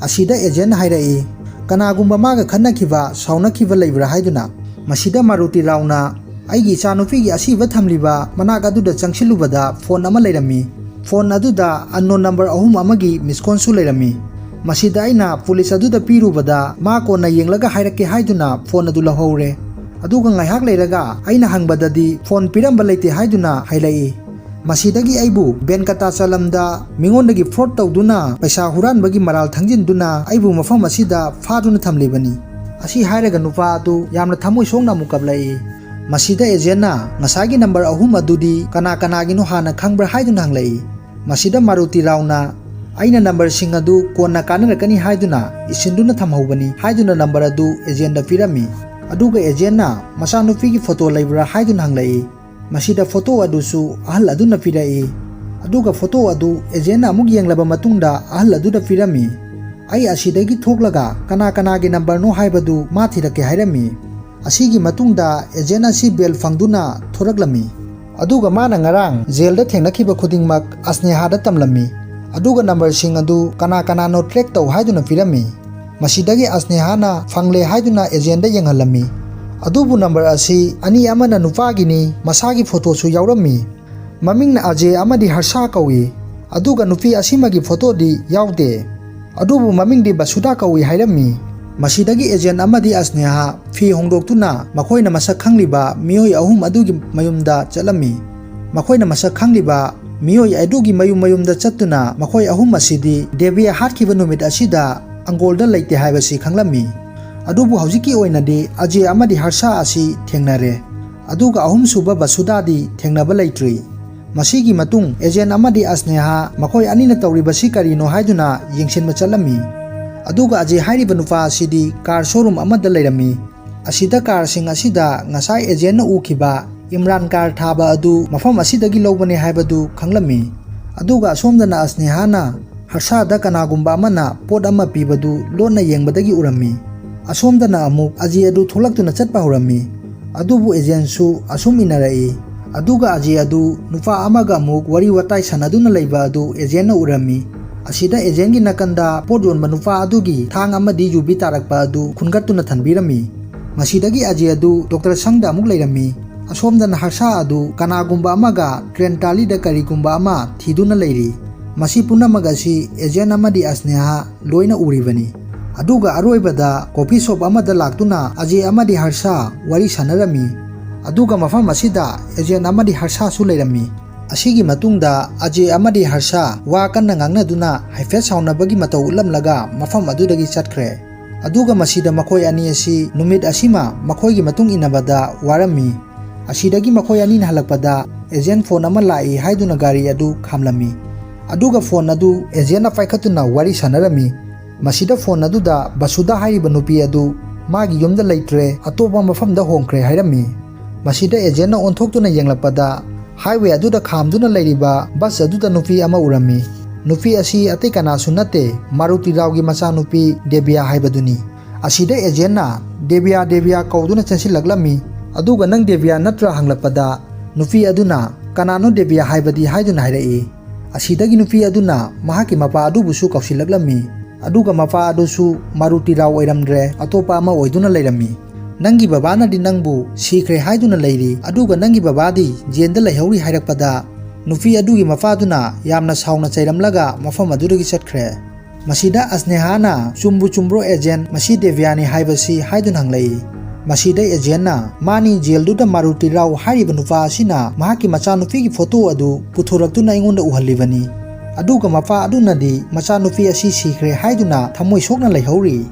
ꯑꯁꯤꯗ ꯑꯦꯖꯦꯟꯅ ꯍꯥꯏꯔꯛꯏ, ꯀꯅꯥꯒꯨꯝꯕ ꯃꯥꯒ ꯈꯠꯅꯈꯤꯕ ꯁꯥꯎꯅꯈꯤꯕ ꯂꯩꯕ꯭ꯔꯥ ꯍꯥꯏꯗꯨꯅ꯫ ꯃꯁꯤꯗ ꯃꯥꯔꯨꯇꯤ ꯔꯥꯎꯅ ꯑꯩꯒꯤ ꯏꯆꯥꯅꯨꯄꯤꯒꯤ ꯑꯁꯤꯕ ꯊꯝꯂꯤꯕ ꯃꯅꯥꯛ ꯑꯗꯨꯗ ꯆꯪꯁꯤꯜꯂꯨꯕꯗ ꯐꯣꯟ ꯑꯃ ꯂꯩꯔꯝꯃꯤ, ꯐꯣꯟ ꯑꯗꯨꯗ ꯑꯟꯅꯣꯟ ꯅꯝꯕꯔ 3 ꯑꯃꯒꯤ ꯃꯤꯁꯀꯣꯜꯁꯨ ꯂꯩꯔꯝꯃꯤ꯫ ꯃꯁꯤꯗ ꯑꯩꯅ ꯄꯨꯂꯤꯁ ꯑꯗꯨꯗ ꯄꯤꯔꯨꯕꯗ ꯃꯥ ꯀꯣꯟꯅ ꯌꯦꯡꯂꯒ ꯍꯥꯏꯔꯛꯀꯦ ꯍꯥꯏꯗꯨꯅ ꯐꯣꯟ ꯑꯗꯨ ꯂꯧꯍꯧꯔꯦ꯫ ꯑꯗꯨꯒ ꯉꯥꯏꯍꯥꯛ ꯂꯩꯔꯒ ꯑꯩꯅ ꯍꯪꯕꯗꯗꯤ ꯐꯣꯟ ꯄꯤꯔꯝꯕ ꯂꯩꯇꯦ ꯍꯥꯏꯗꯨꯅ ꯍꯥꯏꯔꯛꯏ꯫ ꯃꯁꯤꯗꯒꯤ ꯑꯩꯕꯨ ꯕꯦꯟꯀꯇꯥꯆꯂꯝꯗ ꯃꯤꯉꯣꯟꯗꯒꯤ ꯐ꯭ꯔꯣꯗ ꯇꯧꯗꯨꯅ ꯄꯩꯁꯥ ꯍꯨꯔꯥꯟꯕꯒꯤ ꯃꯔꯥꯜ ꯊꯪꯖꯤꯟꯗꯨꯅ ꯑꯩꯕꯨ ꯃꯐꯝ ꯑꯁꯤꯗ ꯐꯥꯗꯨꯅ ꯊꯝꯂꯤꯕꯅꯤ꯫ ꯑꯁꯤ ꯍꯥꯏꯔꯒ ꯅꯨꯄꯥ ꯑꯗꯨ ꯌꯥꯝꯅ ꯊꯃꯣꯏ ꯁꯣꯛꯅ ꯑꯃꯨꯛ ꯀꯞꯂꯛꯏ꯫ ꯃꯁꯤꯗ ꯑꯦꯖꯦꯟꯅ ꯉꯁꯥꯏꯒꯤ ꯅꯝꯕꯔ 3 ꯑꯗꯨꯗꯤ ꯀꯅꯥꯒꯤꯅꯣ ꯍꯥꯟꯅ ꯈꯪꯕ꯭ꯔꯥ ꯍꯥꯏꯗꯨꯅ ꯍꯪꯂꯛꯏ꯫ ꯃꯁꯤꯗ ꯃꯥꯔꯨꯇꯤ ꯔꯥꯎꯅ ꯑꯩꯅ ꯅꯝꯕꯔꯁꯤꯡ ꯑꯗꯨ ꯀꯣꯟꯅ ꯀꯥꯟꯅꯔꯛꯀꯅꯤ ꯍꯥꯏꯗꯨꯅ ꯏꯁꯤꯟꯗꯨꯅ ꯊꯝꯍꯧꯕꯅꯤ ꯍꯥꯏꯗꯨꯅ ꯅꯝꯕꯔ ꯑꯗꯨ ꯑꯦꯖꯦꯟꯗ ꯄꯤꯔꯝꯃꯤ꯫ ꯑꯗꯨꯒ ꯑꯦꯖꯦꯟꯅ ꯃꯆꯥꯅꯨꯄꯤꯒꯤ ꯐꯣꯇꯣ ꯂꯩꯕ꯭ꯔꯥ ꯍꯥꯏꯗꯨꯅ ꯍꯪꯂꯛꯏ꯫ ꯃꯁꯤꯗ ꯐꯣꯇꯣ ꯑꯗꯨꯁꯨ ꯑꯍꯜ ꯑꯗꯨꯅ ꯄꯤꯔꯛꯏ꯫ ꯑꯗꯨꯒ ꯐꯣꯇꯣ ꯑꯗꯨ ꯑꯦꯖꯦꯟꯅ ꯑꯃꯨꯛ ꯌꯦꯡꯂꯕ ꯃꯇꯨꯡꯗ ꯑꯍꯜ ꯑꯗꯨꯗ ꯄꯤꯔꯝꯃꯤ꯫ ꯑꯩ ꯑꯁꯤꯗꯒꯤ ꯊꯣꯛꯂꯒ ꯀꯅꯥꯒꯤ ꯅꯝꯕꯔꯅꯣ ꯍꯥꯏꯕꯗꯨ ꯃꯥ ꯊꯤꯔꯛꯀꯦ ꯍꯥꯏꯔꯝꯃꯤ꯫ ꯑꯁꯤꯒꯤ ꯃꯇꯨꯡꯗ ꯑꯦꯖꯦꯟ ꯑꯁꯤ ꯕꯦꯜ ꯐꯪꯗꯨꯅ ꯊꯣꯔꯛꯂꯝꯃꯤ꯫ ꯑꯗꯨꯒ ꯃꯥꯅ ꯉꯔꯥꯡ ꯖꯦꯜꯗ ꯊꯦꯡꯅꯈꯤꯕ ꯈꯨꯗꯤꯡꯃꯛ ꯑꯁꯅꯦꯍꯥꯗ ꯇꯝꯂꯝꯃꯤ꯫ ꯑꯗꯨꯒ ꯅꯝꯕꯔꯁꯤꯡ ꯑꯗꯨ ꯀꯅꯥꯅꯣ ꯇ꯭ꯔꯦꯛ ꯇꯧ ꯍꯥꯏꯗꯨꯅ ꯄꯤꯔꯝꯃꯤ꯫ ꯃꯁꯤꯗꯒꯤ ꯑꯁꯅꯦꯍꯥꯅ ꯐꯪꯂꯦ ꯍꯥꯏꯗꯨꯅ ꯑꯦꯖꯦꯟꯗ ꯌꯦꯡꯍꯜꯂꯝꯃꯤ꯫ ꯑꯗꯨꯕꯨ ꯅꯝꯕꯔ ꯑꯁꯤ 2 ꯑꯃꯅ ꯅꯨꯄꯥꯒꯤꯅꯤ, ꯃꯁꯥꯒꯤ ꯐꯣꯇꯣꯁꯨ ꯌꯥꯎꯔꯝꯃꯤ꯫ ꯃꯃꯤꯡꯅ ꯑꯖꯦ ꯑꯃꯗꯤ ꯍꯔꯁꯥ ꯀꯧꯏ, ꯑꯗꯨꯒ ꯅꯨꯄꯤ ꯑꯁꯤꯃꯒꯤ ꯐꯣꯇꯣꯗꯤ ꯌꯥꯎꯗꯦ, ꯑꯗꯨꯕꯨ ꯃꯃꯤꯡꯗꯤ ꯕꯁꯨꯙꯥ ꯀꯧꯏ ꯍꯥꯏꯔꯝꯃꯤ꯫ ꯃꯁꯤꯗꯒꯤ ꯑꯦꯖꯦꯟ ꯑꯃꯗꯤ ꯑꯁꯅꯦꯍꯥ ꯐꯤ ꯍꯣꯡꯗꯣꯛꯇꯨꯅ ꯃꯈꯣꯏꯅ ꯃꯁꯛ ꯈꯪꯂꯤꯕ ꯃꯤꯑꯣꯏ ꯑꯍꯨꯝ ꯑꯗꯨꯒꯤ ꯃꯌꯨꯝꯗ ꯆꯠꯂꯝꯃꯤ꯫ ꯃꯈꯣꯏꯅ ꯃꯁꯛ ꯈꯪꯂꯤꯕ ꯃꯤꯑꯣꯏ ꯑꯗꯨꯒꯤ ꯃꯌꯨꯝꯗ ꯆꯠꯇꯨꯅ ꯃꯈꯣꯏ ꯑꯍꯨꯝ ꯑꯁꯤꯗꯤ ꯗꯦꯕꯤꯌꯥ ꯍꯥꯠꯈꯤꯕ ꯅꯨꯃꯤꯠ ꯑꯁꯤꯗ ꯑꯪꯒꯣꯜꯗ ꯂꯩꯇꯦ ꯍꯥꯏꯕꯁꯤ ꯈꯪꯂꯝꯃꯤ꯫ ꯑꯗꯨꯕꯨ ꯍꯧꯖꯤꯛꯀꯤ ꯑꯣꯏꯅꯗꯤ ꯑꯖꯦ ꯑꯃꯗꯤ ꯍꯔꯁꯥ ꯑꯁꯤ ꯊꯦꯡꯅꯔꯦ, ꯑꯗꯨꯒ ꯑꯍꯨꯝꯁꯨꯕ ꯕꯁꯨꯗꯥꯗꯤ ꯊꯦꯡꯅꯕ ꯂꯩꯇ꯭ꯔꯤ꯫ ꯃꯁꯤꯒꯤ ꯃꯇꯨꯡ ꯑꯦꯖꯦꯟ ꯑꯃꯗꯤ ꯑꯁꯅꯦꯍꯥ ꯃꯈꯣꯏ ꯑꯅꯤꯅ ꯇꯧꯔꯤꯕꯁꯤ ꯀꯔꯤꯅꯣ ꯍꯥꯏꯗꯨꯅ ꯌꯦꯡꯁꯤꯟꯕ ꯆꯠꯂꯝꯃꯤ꯫ ꯑꯗꯨꯒ ꯑꯖꯦ ꯍꯥꯏꯔꯤꯕ ꯅꯨꯄꯥ ꯑꯁꯤꯗꯤ ꯀꯥꯔ ꯁꯣꯔꯨꯝ ꯑꯃꯗ ꯂꯩꯔꯝꯃꯤ꯫ ꯑꯁꯤꯗ ꯀꯥꯔꯁꯤꯡ ꯑꯁꯤꯗ ꯉꯁꯥꯏ ꯑꯦꯖꯦꯟꯅ ꯎꯈꯤꯕ ꯏꯝꯔꯥꯟ ꯀꯥꯔ ꯊꯥꯕ ꯑꯗꯨ ꯃꯐꯝ ꯑꯁꯤꯗꯒꯤ ꯂꯧꯕꯅꯦ ꯍꯥꯏꯕꯗꯨ ꯈꯪꯂꯝꯃꯤ꯫ ꯑꯗꯨꯒ ꯑꯁꯣꯝꯗꯅ ꯑꯁꯅꯦꯍꯥꯅ ꯍꯔꯁꯥꯗ ꯀꯅꯥꯒꯨꯝꯕ ꯑꯃꯅ ꯄꯣꯠ ꯑꯃ ꯄꯤꯕꯗꯨ ꯂꯣꯠꯅ ꯌꯦꯡꯕꯗꯒꯤ ꯎꯔꯝꯃꯤ꯫ ꯑꯁꯣꯝꯗꯅ ꯑꯃꯨꯛ ꯑꯖꯦ ꯑꯗꯨ ꯊꯣꯛꯂꯛꯇꯨꯅ ꯆꯠꯄ ꯍꯧꯔꯝꯃꯤ꯫ ꯑꯗꯨꯕꯨ ꯑꯦꯖꯦꯟꯁꯨ ꯑꯁꯨꯝꯏꯟꯅꯔꯛꯏ꯫ ꯑꯗꯨꯒ ꯑꯖꯦ ꯑꯗꯨ ꯅꯨꯄꯥ ꯑꯃꯒ ꯑꯃꯨꯛ ꯋꯥꯔꯤ ꯋꯥꯇꯥꯏ ꯁꯥꯟꯅꯗꯨꯅ ꯂꯩꯕ ꯑꯗꯨ ꯑꯦꯖꯦꯟꯅ ꯎꯔꯝꯃꯤ꯫ ꯑꯁꯤꯗ ꯑꯦꯖꯦꯟꯒꯤ ꯅꯥꯀꯟꯗ ꯄꯣꯠ ꯌꯣꯟꯕ ꯅꯨꯄꯥ ꯑꯗꯨꯒꯤ ꯊꯥꯡ ꯑꯃꯗꯤ ꯌꯨꯕꯤ ꯇꯥꯔꯛꯄ ꯑꯗꯨ ꯈꯨꯟꯒꯠꯇꯨꯅ ꯊꯝꯕꯤꯔꯝꯃꯤ꯫ ꯃꯁꯤꯗꯒꯤ ꯑꯖꯦ ꯑꯗꯨ ꯗꯣꯛꯇꯔ ꯁꯪꯗ ꯑꯃꯨꯛ ꯂꯩꯔꯝꯃꯤ꯫ ꯑꯁꯣꯝꯗꯅ ꯍꯔꯁꯥ ꯑꯗꯨ ꯀꯅꯥꯒꯨꯝꯕ ꯑꯃꯒ ꯇ꯭ꯔꯦꯟ ꯇꯥꯂꯤꯗ ꯀꯔꯤꯒꯨꯝꯕ ꯑꯃ ꯊꯤꯗꯨꯅ ꯂꯩꯔꯤ꯫ ꯃꯁꯤ ꯄꯨꯝꯅꯃꯛ ꯑꯁꯤ ꯑꯦꯖꯦꯟ ꯑꯃꯗꯤ ꯑꯁꯅꯦꯍꯥ ꯂꯣꯏꯅ ꯎꯔꯤꯕꯅꯤ꯫ ꯑꯗꯨꯒ ꯑꯔꯣꯏꯕꯗ ꯀꯣꯐꯤ ꯁꯣꯞ ꯑꯃꯗ ꯂꯥꯛꯇꯨꯅ ꯑꯖꯦ ꯑꯃꯗꯤ ꯍꯔꯁꯥ ꯋꯥꯔꯤ ꯁꯥꯟꯅꯔꯝꯃꯤ꯫ ꯑꯗꯨꯒ ꯃꯐꯝ ꯑꯁꯤꯗ ꯑꯦꯖꯦꯟ ꯑꯃꯗꯤ ꯍꯔꯁꯥꯁꯨ ꯂꯩꯔꯝꯃꯤ꯫ ꯑꯁꯤꯒꯤ ꯃꯇꯨꯡꯗ ꯑꯖꯦ ꯑꯃꯗꯤ ꯍꯔꯁꯥ ꯋꯥ ꯀꯟꯅ ꯉꯥꯡꯅꯗꯨꯅ ꯍꯥꯏꯐꯦꯠ ꯁꯥꯎꯅꯕꯒꯤ ꯃꯇꯧ ꯎꯠꯂꯝꯂꯒ ꯃꯐꯝ ꯑꯗꯨꯗꯒꯤ ꯆꯠꯈ꯭ꯔꯦ꯫ ꯑꯗꯨꯒ ꯃꯁꯤꯗ ꯃꯈꯣꯏ ꯑꯅꯤ ꯑꯁꯤ ꯅꯨꯃꯤꯠ ꯑꯁꯤꯃ ꯃꯈꯣꯏꯒꯤ ꯃꯇꯨꯡ ꯏꯟꯅꯕꯗ ꯋꯥꯔꯝꯃꯤ꯫ ꯑꯁꯤꯗꯒꯤ ꯃꯈꯣꯏ ꯑꯅꯤꯅ ꯍꯜꯂꯛꯄꯗ ꯑꯦꯖꯦꯟ ꯐꯣꯟ ꯑꯃ ꯂꯥꯛꯏ ꯍꯥꯏꯗꯨꯅ ꯒꯥꯔꯤ ꯑꯗꯨ ꯈꯥꯝꯂꯝꯃꯤ꯫ ꯑꯗꯨꯒ ꯐꯣꯟ ꯑꯗꯨ ꯑꯦꯖꯦꯟꯅ ꯄꯥꯏꯈꯠꯇꯨꯅ ꯋꯥꯔꯤ ꯁꯥꯟꯅꯔꯝꯃꯤ꯫ ꯃꯁꯤꯗ ꯐꯣꯟ ꯑꯗꯨꯗ ꯕꯁꯨꯗꯥ ꯍꯥꯏꯔꯤꯕ ꯅꯨꯄꯤ ꯑꯗꯨ ꯃꯥꯒꯤ ꯌꯨꯝꯗ ꯂꯩꯇ꯭ꯔꯦ, ꯑꯇꯣꯞꯄ ꯃꯐꯝꯗ ꯍꯣꯡꯈ꯭ꯔꯦ ꯍꯥꯏꯔꯝꯃꯤ꯫ ꯃꯁꯤꯗ ꯑꯦꯖꯦꯟꯅ ꯑꯣꯟꯊꯣꯛꯇꯨꯅ ꯌꯦꯡꯂꯛꯄꯗ ꯍꯥꯏꯋꯦ ꯑꯗꯨꯗ ꯈꯥꯝꯗꯨꯅ ꯂꯩꯔꯤꯕ ꯕꯁ ꯑꯗꯨꯗ ꯅꯨꯄꯤ ꯑꯃ ꯎꯔꯝꯃꯤ꯫ ꯅꯨꯄꯤ ꯑꯁꯤ ꯑꯇꯩ ꯀꯅꯥꯁꯨ ꯅꯠꯇꯦ, ꯃꯥꯔꯨꯇꯤ ꯔꯥꯎꯒꯤ ꯃꯆꯥꯅꯨꯄꯤ ꯗꯦꯕꯤꯌꯥ ꯍꯥꯏꯕꯗꯨꯅꯤ꯫ ꯑꯁꯤꯗ ꯑꯦꯖꯦꯟꯅ ꯗꯦꯕꯤꯌꯥ ꯗꯦꯕꯤꯌꯥ ꯀꯧꯗꯨꯅ ꯆꯦꯟꯁꯤꯜꯂꯛꯂꯝꯃꯤ꯫ ꯑꯗꯨꯒ ꯅꯪ ꯗꯦꯕꯤꯌꯥ ꯅꯠꯇ꯭ꯔꯥ ꯍꯪꯂꯛꯄꯗ ꯅꯨꯄꯤ ꯑꯗꯨꯅ ꯀꯅꯥꯅꯣ ꯗꯦꯕꯤꯌꯥ ꯍꯥꯏꯕꯗꯤ ꯍꯥꯏꯗꯨꯅ ꯍꯥꯏꯔꯛꯏ꯫ ꯑꯁꯤꯗꯒꯤ ꯅꯨꯄꯤ ꯑꯗꯨꯅ ꯃꯍꯥꯛꯀꯤ ꯃꯄꯥ ꯑꯗꯨꯕꯨꯁꯨ ꯀꯧꯁꯤꯜꯂꯛꯂꯝꯃꯤ꯫ ꯑꯗꯨꯒ ꯃꯄꯥ ꯑꯗꯨꯁꯨ ꯃꯥꯔꯨꯇꯤ ꯔꯥꯎ ꯑꯣꯏꯔꯝꯗ꯭ꯔꯦ, ꯑꯇꯣꯞꯄ ꯑꯃ ꯑꯣꯏꯗꯨꯅ ꯂꯩꯔꯝꯃꯤ꯫ ꯅꯪꯒꯤ ꯕꯕꯥꯅꯗꯤ ꯅꯪꯕꯨ ꯁꯤꯈ꯭ꯔꯦ ꯍꯥꯏꯗꯨꯅ ꯂꯩꯔꯤ, ꯑꯗꯨꯒ ꯅꯪꯒꯤ ꯕꯕꯥꯗꯤ ꯖꯦꯜꯗ ꯂꯩꯍꯧꯔꯤ ꯍꯥꯏꯔꯛꯄꯗ ꯅꯨꯄꯤ ꯑꯗꯨꯒꯤ ꯃꯄꯥꯗꯨꯅ ꯌꯥꯝꯅ ꯁꯥꯎꯅ ꯆꯩꯔꯝꯂꯒ ꯃꯐꯝ ꯑꯗꯨꯗꯒꯤ ꯆꯠꯈ꯭ꯔꯦ꯫ ꯃꯁꯤꯗ ꯑꯁꯅꯦꯍꯥꯅ ꯆꯨꯝꯕꯨ ꯆꯨꯝꯕ꯭ꯔꯣ ꯑꯦꯖꯦꯟ, ꯃꯁꯤ ꯗꯦꯕꯤꯌꯥꯅꯤ ꯍꯥꯏꯕꯁꯤ ꯍꯥꯏꯗꯨꯅ ꯍꯪꯂꯛꯏ꯫ ꯃꯁꯤꯗ ꯑꯦꯖꯦꯟꯅ ꯃꯥꯅꯤ, ꯖꯦꯜꯗꯨꯗ ꯃꯥꯔꯨꯇꯤ ꯔꯥꯎ ꯍꯥꯏꯔꯤꯕ ꯅꯨꯄꯥ ꯑꯁꯤꯅ ꯃꯍꯥꯛꯀꯤ ꯃꯆꯥꯅꯨꯄꯤꯒꯤ ꯐꯣꯇꯣ ꯑꯗꯨ ꯄꯨꯊꯣꯔꯛꯇꯨꯅ ꯑꯩꯉꯣꯟꯗ ꯎꯍꯜꯂꯤꯕꯅꯤ꯫ ꯑꯗꯨꯒ ꯃꯄꯥ ꯑꯗꯨꯅꯗꯤ ꯃꯆꯥꯅꯨꯄꯤ ꯑꯁꯤ ꯁꯤꯈ꯭ꯔꯦ ꯍꯥꯏꯗꯨꯅ ꯊꯃꯣꯏ ꯁꯣꯛꯅ ꯂꯩꯍꯧꯔꯤ꯫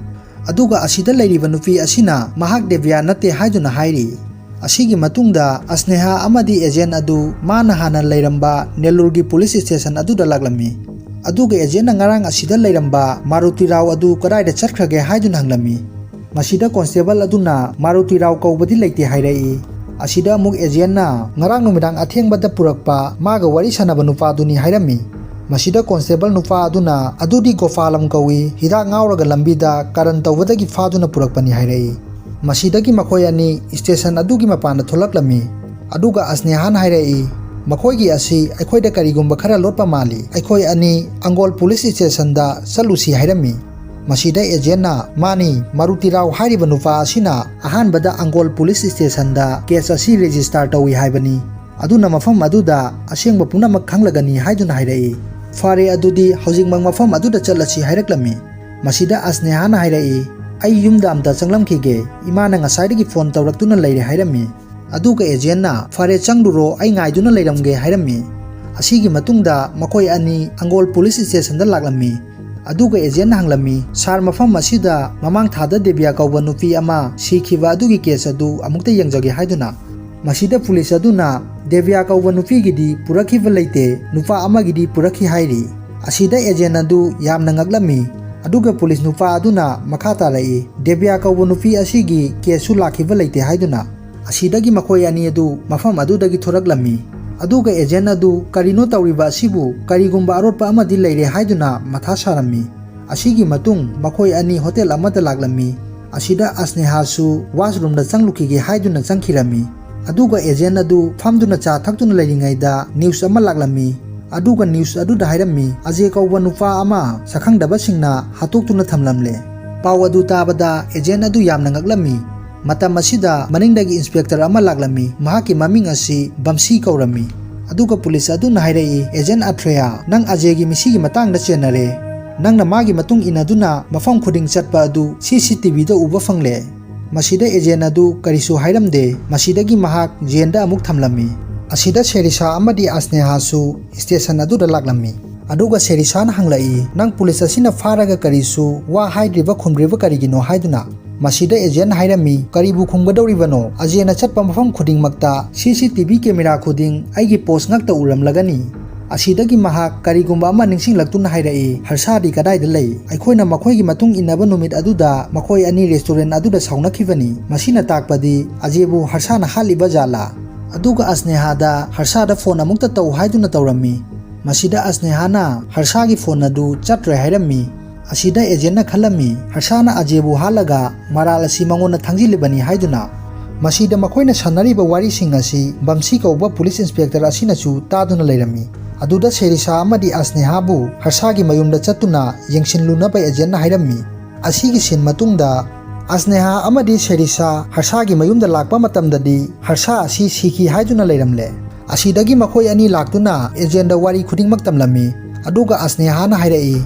ꯑꯗꯨꯒ ꯑꯁꯤꯗ ꯂꯩꯔꯤꯕ ꯅꯨꯄꯤ ꯑꯁꯤꯅ ꯃꯍꯥꯛ ꯗꯦꯕꯤꯌꯥ ꯅꯠꯇꯦ ꯍꯥꯏꯗꯨꯅ ꯍꯥꯏꯔꯤ꯫ ꯑꯁꯤꯒꯤ ꯃꯇꯨꯡꯗ ꯑꯁꯅꯦꯍꯥ ꯑꯃꯗꯤ ꯑꯦꯖꯦꯟ ꯑꯗꯨ ꯃꯥꯅ ꯍꯥꯟꯅ ꯂꯩꯔꯝꯕ ꯅꯦꯜꯂꯨꯔꯒꯤ ꯄꯨꯂꯤꯁ ꯁ꯭ꯇꯦꯁꯟ ꯑꯗꯨꯗ ꯂꯥꯛꯂꯝꯃꯤ꯫ ꯑꯗꯨꯒ ꯑꯦꯖꯦꯟꯅ ꯉꯔꯥꯡ ꯑꯁꯤꯗ ꯂꯩꯔꯝꯕ ꯃꯥꯔꯨꯇꯤ ꯔꯥꯎ ꯑꯗꯨ ꯀꯗꯥꯏꯗ ꯆꯠꯈ꯭ꯔꯒꯦ ꯍꯥꯏꯗꯨꯅ ꯍꯪꯂꯝꯃꯤ꯫ ꯃꯁꯤꯗ ꯀꯣꯟꯁꯇꯦꯕꯜ ꯑꯗꯨꯅ ꯃꯥꯔꯨꯇꯤ ꯔꯥꯎ ꯀꯧꯕꯗꯤ ꯂꯩꯇꯦ ꯍꯥꯏꯔꯛꯏ꯫ ꯑꯁꯤꯗ ꯑꯃꯨꯛ ꯑꯦꯖꯦꯟꯅ ꯉꯔꯥꯡ ꯅꯨꯃꯤꯗꯥꯡ ꯑꯊꯦꯡꯕꯗ ꯄꯨꯔꯛꯄ ꯃꯥꯒ ꯋꯥꯔꯤ ꯁꯥꯟꯅꯕ ꯅꯨꯄꯥꯗꯨꯅꯤ ꯍꯥꯏꯔꯝꯃꯤ꯫ ꯃꯁꯤꯗ ꯀꯣꯟꯁꯇꯦꯕꯜ ꯅꯨꯄꯥ ꯑꯗꯨꯅ ꯑꯗꯨꯗꯤ ꯒꯣꯄꯥꯂꯝ ꯀꯧꯏ, ꯍꯤꯗꯥꯛ ꯉꯥꯎꯔꯒ ꯂꯝꯕꯤꯗ ꯀꯔꯟ ꯇꯧꯕꯗꯒꯤ ꯐꯥꯗꯨꯅ ꯄꯨꯔꯛꯄꯅꯤ ꯍꯥꯏꯔꯛꯏ꯫ ꯃꯁꯤꯗꯒꯤ ꯃꯈꯣꯏ ꯑꯅꯤ ꯁ꯭ꯇꯦꯁꯟ ꯑꯗꯨꯒꯤ ꯃꯄꯥꯟꯗ ꯊꯣꯛꯂꯛꯂꯝꯃꯤ꯫ ꯑꯗꯨꯒ ꯑꯁꯅꯦꯍꯥꯅ ꯍꯥꯏꯔꯛꯏ, ꯃꯈꯣꯏꯒꯤ ꯑꯁꯤ ꯑꯩꯈꯣꯏꯗ ꯀꯔꯤꯒꯨꯝꯕ ꯈꯔ ꯂꯣꯠꯄ ꯃꯥꯜꯂꯤ, ꯑꯩꯈꯣꯏ ꯑꯅꯤ ꯑꯪꯒꯣꯜ ꯄꯨꯂꯤꯁ ꯁ꯭ꯇꯦꯁꯟꯗ ꯆꯠꯂꯨꯁꯤ ꯍꯥꯏꯔꯝꯃꯤ꯫ ꯃꯁꯤꯗ ꯑꯦꯖꯦꯟꯅ ꯃꯥꯅꯤ, ꯃꯥꯔꯨꯇꯤ ꯔꯥꯎ ꯍꯥꯏꯔꯤꯕ ꯅꯨꯄꯥ ꯑꯁꯤꯅ ꯑꯍꯥꯟꯕꯗ ꯑꯪꯒꯣꯜ ꯄꯨꯂꯤꯁ ꯁ꯭ꯇꯦꯁꯟꯗ ꯀꯦꯁ ꯑꯁꯤ ꯔꯦꯖꯤꯁꯇꯥꯔ ꯇꯧꯏ ꯍꯥꯏꯕꯅꯤ, ꯑꯗꯨꯅ ꯃꯐꯝ ꯑꯗꯨꯗ ꯑꯁꯦꯡꯕ ꯄꯨꯝꯅꯃꯛ ꯈꯪꯂꯒꯅꯤ ꯍꯥꯏꯗꯨꯅ ꯍꯥꯏꯔꯛꯏ꯫ ꯐꯔꯦ, ꯑꯗꯨꯗꯤ ꯍꯧꯖꯤꯛꯃꯛ ꯃꯐꯝ ꯑꯗꯨꯗ ꯆꯠꯂꯁꯤ ꯍꯥꯏꯔꯛꯂꯝꯃꯤ꯫ ꯃꯁꯤꯗ ꯑꯁꯅꯦꯍꯥꯅ ꯍꯥꯏꯔꯛꯏ, ꯑꯩ ꯌꯨꯝꯗ ꯑꯝꯇ ꯆꯪꯂꯝꯈꯤꯒꯦ, ꯏꯃꯥꯅ ꯉꯁꯥꯏꯗꯒꯤ ꯐꯣꯟ ꯇꯧꯔꯛꯇꯨꯅ ꯂꯩꯔꯦ ꯍꯥꯏꯔꯝꯃꯤ꯫ ꯑꯗꯨꯒ ꯑꯦꯖꯦꯟꯅ ꯐꯔꯦ ꯆꯪꯂꯨꯔꯣ, ꯑꯩ ꯉꯥꯏꯗꯨꯅ ꯂꯩꯔꯝꯒꯦ ꯍꯥꯏꯔꯝꯃꯤ꯫ ꯑꯁꯤꯒꯤ ꯃꯇꯨꯡꯗ ꯃꯈꯣꯏ ꯑꯅꯤ ꯑꯪꯒꯣꯜ ꯄꯨꯂꯤꯁ ꯁ꯭ꯇꯦꯁꯟꯗ ꯂꯥꯛꯂꯝꯃꯤ꯫ ꯑꯗꯨꯒ ꯑꯦꯖꯦꯟꯅ ꯍꯪꯂꯝꯃꯤ, ꯁꯥꯔ ꯃꯐꯝ ꯑꯁꯤꯗ ꯃꯃꯥꯡ ꯊꯥꯗ ꯗꯦꯕꯤꯌꯥ ꯀꯧꯕ ꯅꯨꯄꯤ ꯑꯃ ꯁꯤꯈꯤꯕ ꯑꯗꯨꯒꯤ ꯀꯦꯁ ꯑꯗꯨ ꯑꯃꯨꯛꯇ ꯌꯦꯡꯖꯒꯦ ꯍꯥꯏꯗꯨꯅ꯫ ꯃꯁꯤꯗ ꯄꯨꯂꯤꯁ ꯑꯗꯨꯅ ꯗꯦꯕꯤꯌꯥ ꯀꯧꯕ ꯅꯨꯄꯤꯒꯤꯗꯤ ꯄꯨꯔꯛꯈꯤꯕ ꯂꯩꯇꯦ, ꯅꯨꯄꯥ ꯑꯃꯒꯤꯗꯤ ꯄꯨꯔꯛꯈꯤ ꯍꯥꯏꯔꯤ꯫ ꯑꯁꯤꯗ ꯑꯦꯖꯦꯟ ꯑꯗꯨ ꯌꯥꯝꯅ ꯉꯛꯂꯝꯃꯤ꯫ ꯑꯗꯨꯒ ꯄꯨꯂꯤꯁ ꯅꯨꯄꯥ ꯑꯗꯨꯅ ꯃꯈꯥ ꯇꯥꯔꯛꯏ, ꯗꯦꯕꯤꯌꯥ ꯀꯧꯕ ꯅꯨꯄꯤ ꯑꯁꯤꯒꯤ ꯀꯦꯁꯁꯨ ꯂꯥꯛꯈꯤꯕ ꯂꯩꯇꯦ ꯍꯥꯏꯗꯨꯅ꯫ ꯑꯁꯤꯗꯒꯤ ꯃꯈꯣꯏ ꯑꯅꯤ ꯑꯗꯨ ꯃꯐꯝ ꯑꯗꯨꯗꯒꯤ ꯊꯣꯔꯛꯂꯝꯃꯤ꯫ ꯑꯗꯨꯒ ꯑꯦꯖꯦꯟ ꯑꯗꯨ ꯀꯔꯤꯅꯣ ꯇꯧꯔꯤꯕ ꯑꯁꯤꯕꯨ, ꯀꯔꯤꯒꯨꯝꯕ ꯑꯔꯣꯠꯄ ꯑꯃꯗꯤ ꯂꯩꯔꯦ ꯍꯥꯏꯗꯨꯅ ꯃꯊꯥ ꯁꯥꯔꯝꯃꯤ꯫ ꯑꯁꯤꯒꯤ ꯃꯇꯨꯡ ꯃꯈꯣꯏ ꯑꯅꯤ ꯍꯣꯇꯦꯜ ꯑꯃꯗ ꯂꯥꯛꯂꯝꯃꯤ꯫ ꯑꯁꯤꯗ ꯑꯁꯅꯦꯍꯥꯁꯨ ꯋꯥꯁꯔꯨꯝꯗ ꯆꯪꯂꯨꯈꯤꯒꯦ ꯍꯥꯏꯗꯨꯅ ꯆꯪꯈꯤꯔꯝꯃꯤ꯫ ꯑꯗꯨꯒ ꯑꯦꯖꯦꯟ ꯑꯗꯨ ꯐꯝꯗꯨꯅ ꯆꯥ ꯊꯛꯇꯨꯅ ꯂꯩꯔꯤꯉꯩꯗ ꯅ꯭ꯌꯨꯁ ꯑꯃ ꯂꯥꯛꯂꯝꯃꯤ꯫ ꯑꯗꯨꯒ ꯅ꯭ꯌꯨꯁ ꯑꯗꯨꯗ ꯍꯥꯏꯔꯝꯃꯤ, ꯑꯖꯦ ꯀꯧꯕ ꯅꯨꯄꯥ ꯑꯃ ꯁꯛꯈꯪꯗꯕꯁꯤꯡꯅ ꯍꯥꯠꯇꯣꯛꯇꯨꯅ ꯊꯝꯂꯝꯂꯦ꯫ ꯄꯥꯎ ꯑꯗꯨ ꯇꯥꯕꯗ ꯑꯦꯖꯦꯟ ꯑꯗꯨ ꯌꯥꯝꯅ ꯉꯛꯂꯝꯃꯤ꯫ ꯃꯇꯝ ꯑꯁꯤꯗ ꯃꯅꯤꯡꯗꯒꯤ ꯏꯟꯁꯄꯦꯛꯇꯔ ꯑꯃ ꯂꯥꯛꯂꯝꯃꯤ꯫ ꯃꯍꯥꯛꯀꯤ ꯃꯃꯤꯡ ꯑꯁꯤ ꯕꯝꯁꯤ ꯀꯧꯔꯝꯃꯤ꯫ ꯑꯗꯨꯒ ꯄꯨꯂꯤꯁ ꯑꯗꯨꯅ ꯍꯥꯏꯔꯛꯏ, ꯑꯦꯖꯦꯟ ꯑꯊ꯭ꯔꯦꯌꯥ, ꯅꯪ ꯑꯖꯦꯒꯤ ꯃꯤꯁꯤꯒꯤ ꯃꯇꯥꯡꯗ ꯆꯦꯟꯅꯔꯦ꯫ nangna magi matung inaduna mafam khuding chatpa adu CCTV da uba fangle. Masida agent adu karisu hairamde masidagi mahak jenda amuk thamlami. Asida Sherisa amadi Asneha su station adu da laklami. Aduga Sherisa na hanglai nang police asina faraga karisu wa haidriba khumdriba karigino haiduna. Masida agent hairami karibu khumgadoribano ajena chatpa mafam khuding makta CCTV camera khuding aigi post ngakta uramlagani. Asidagi mahak karigumba ama ningsinglaktuna hairai harsadi kadai dalai aikhoina makhoigi matung inaba numit aduda makhoi ani restaurant aduda saunakhibani masina takpadi ajebu harsana haliba jala aduga Asneha da harsada phone amukta tau haiduna tawrami masida Asneha na harsagi phone adu chatre hairami asida agent khalami harsana ajebu halaga maralasi mangona thangjilibani haiduna masida makhoina sanariba wari singasi bamsi kauba police inspector asina chu taduna leirami aduda Sherisa amadi Asneha bu harsagi mayumda chatuna yengsinluna bai agent na hairami asigi sin matungda Asneha amadi Sherisa harsagi mayumda lakpa matamdadi harsa asi siki haiduna leiramle asidagi makhoi ani laktuna agent da wari khuding maktamlami aduga Asneha na hairai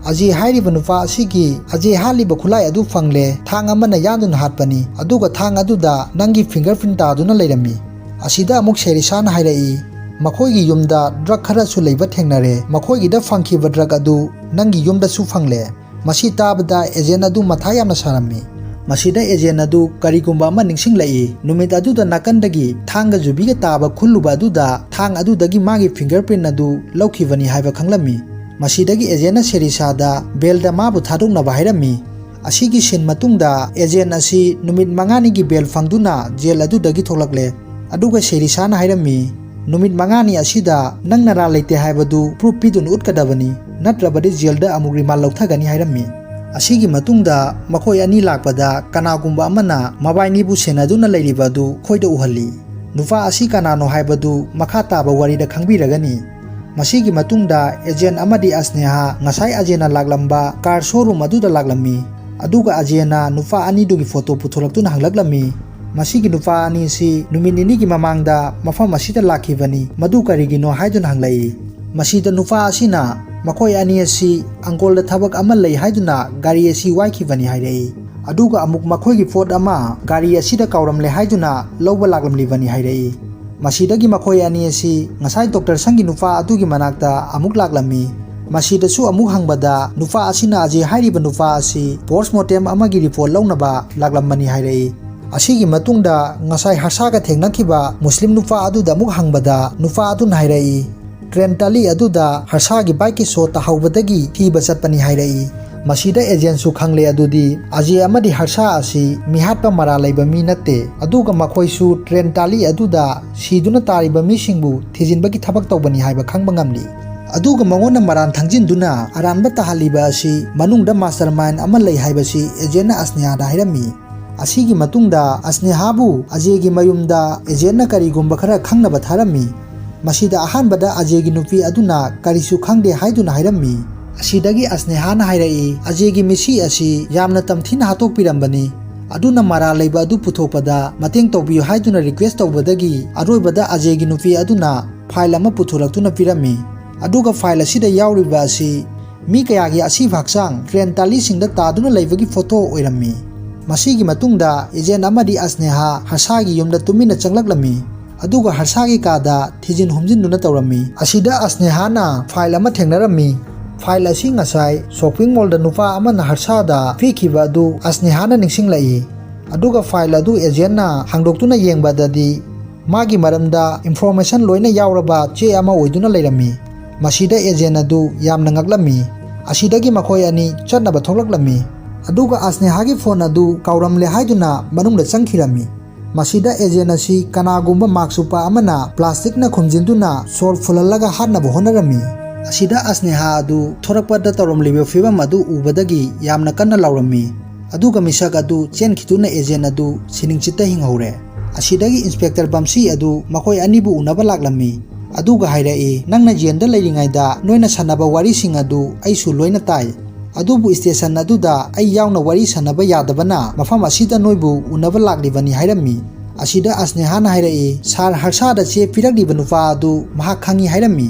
aji hairiba nupa asigi aji haliba khulai adu fangle thang amana yanduna hatpani aduga thang aduda nangi fingerprint taduna leirami asida amuk Sherisa na hairai makhoigi yumda drug khara su leiba thengnare makhoigi da fangkhiba drug adu nangi yumda su fangle masi tabada agent adu matha yamna sarami masida agent adu karigumba ma ningsinglai numit adu da nakandagi thanga jubiga taba khulluba adu da thang adu dagi magi fingerprint adu laukhibani haiba khanglami masidagi agent Sherisa da belda mabu thadungna bahairami asigi sin matungda agent asi numit mangani gi bel fangduna jail adu dagi tholakle aduga Sherisa na hairami numit mangani asida nang nara leite haibadu proof pidun utkadabani natrabadi jailda amuk rimal lauthagani hairami asigi matungda makhoi ani lakpada kanagumba amana mabaini bu senaduna leiribadu khoida uhalli nufa asi kanano haibadu makha taba warida khangbiragani masigi matungda agent amadi Asneha ngasai ajena laglamba car showroom aduda laglami aduga ajena nufa ani dugi photo putholaktuna hanglaglami masigi nufa ani si numinini gi mamangda mafam asida lakhibani madu karigino haiduna hanglai masida nufa asina makhoi ani asi angkolda thabak amal lei haiduna gari asi waikibani hairei aduga amuk makhoi gi phot ama gari asida kauramle haiduna lawba laglamlibani hairei masidagi makhoi ani asi ngasai Dr. Sangi nufa adugi manakta amuk laglami masida su amuk hangbada nufa asina aje hairiba nufa asi postmortem amagi report lawnaba laglammani hairei asigi matungda ngasai harsaga thengnakiba muslim nufa aduda amuk hangbada nufa adun hairei train tali aduda harsagi bike so tahawbadagi thiba chatpani hairei masida agent su khangle adudi aje amadi harsa asi mihatpa mara leiba mi natte aduga makhoi su train tali aduda siduna tariba mi singbu thijinbagi thabak tawbani haiba khangba ngamli aduga mangona maran thangjinduna aranba tahaliba asi manungda mastermind amal lei haiba si agent Asneha da hairami asigi matungda Asneha bu ajegi mayumda agent na karigumba khara khangnaba tharami masida ahanbada ajegi nupi aduna karisu khangde haiduna hairami asidagi Asneha na hairai ajegi misi asi yamna tamthina hatok pirambani aduna mara leiba adu puthokpada mateng tawbiyu haiduna request tawbadagi aroibada ajegi nupi aduna file ama putholaktuna pirami aduga file asida yawriba asi mi kayagi asi bhaksang train tali singda taduna leibagi photo oirami masigi matungda agent amadi Asneha harsagi yumda tumina changlaklami aduga harsagi kada thijin humjinduna tawrami asida Asneha na file ama thengnarami file asi ngasai shopping mall da nufa amana harsada fikhiba adu Asneha na ningsinglai aduga file adu agent na hangdoktuna yengbadadi magi maramda information loina yawraba che ama oiduna leirami masida agent adu yamna ngaklami asidagi makhoi ani chatnaba thoklaklami aduga Asneha gi phone adu kauramle haiduna manungda changkhirami masida agent asi kanagumba maksupa amana plastic na khumjinduna sor fulalaga hatnaba honarami asida Asneha adu thorakpada tawramliba fibam adu ubadagi yamna kanna lawrami aduga misak adu chenkhituna agent adu siningchita hinghore asidagi inspector Bamsi adu makhoi anibu unaba laklami aduga hairai nangna jenda leiringaida noina sanaba wari sing adu aisu loina tai adubu station aduda ai yawna wari sanaba yadabana mafam asida noibu unaba laklibani hairami asida Asneha na hairai sar harsada che piragdiba nufa adu mahak khangi hairami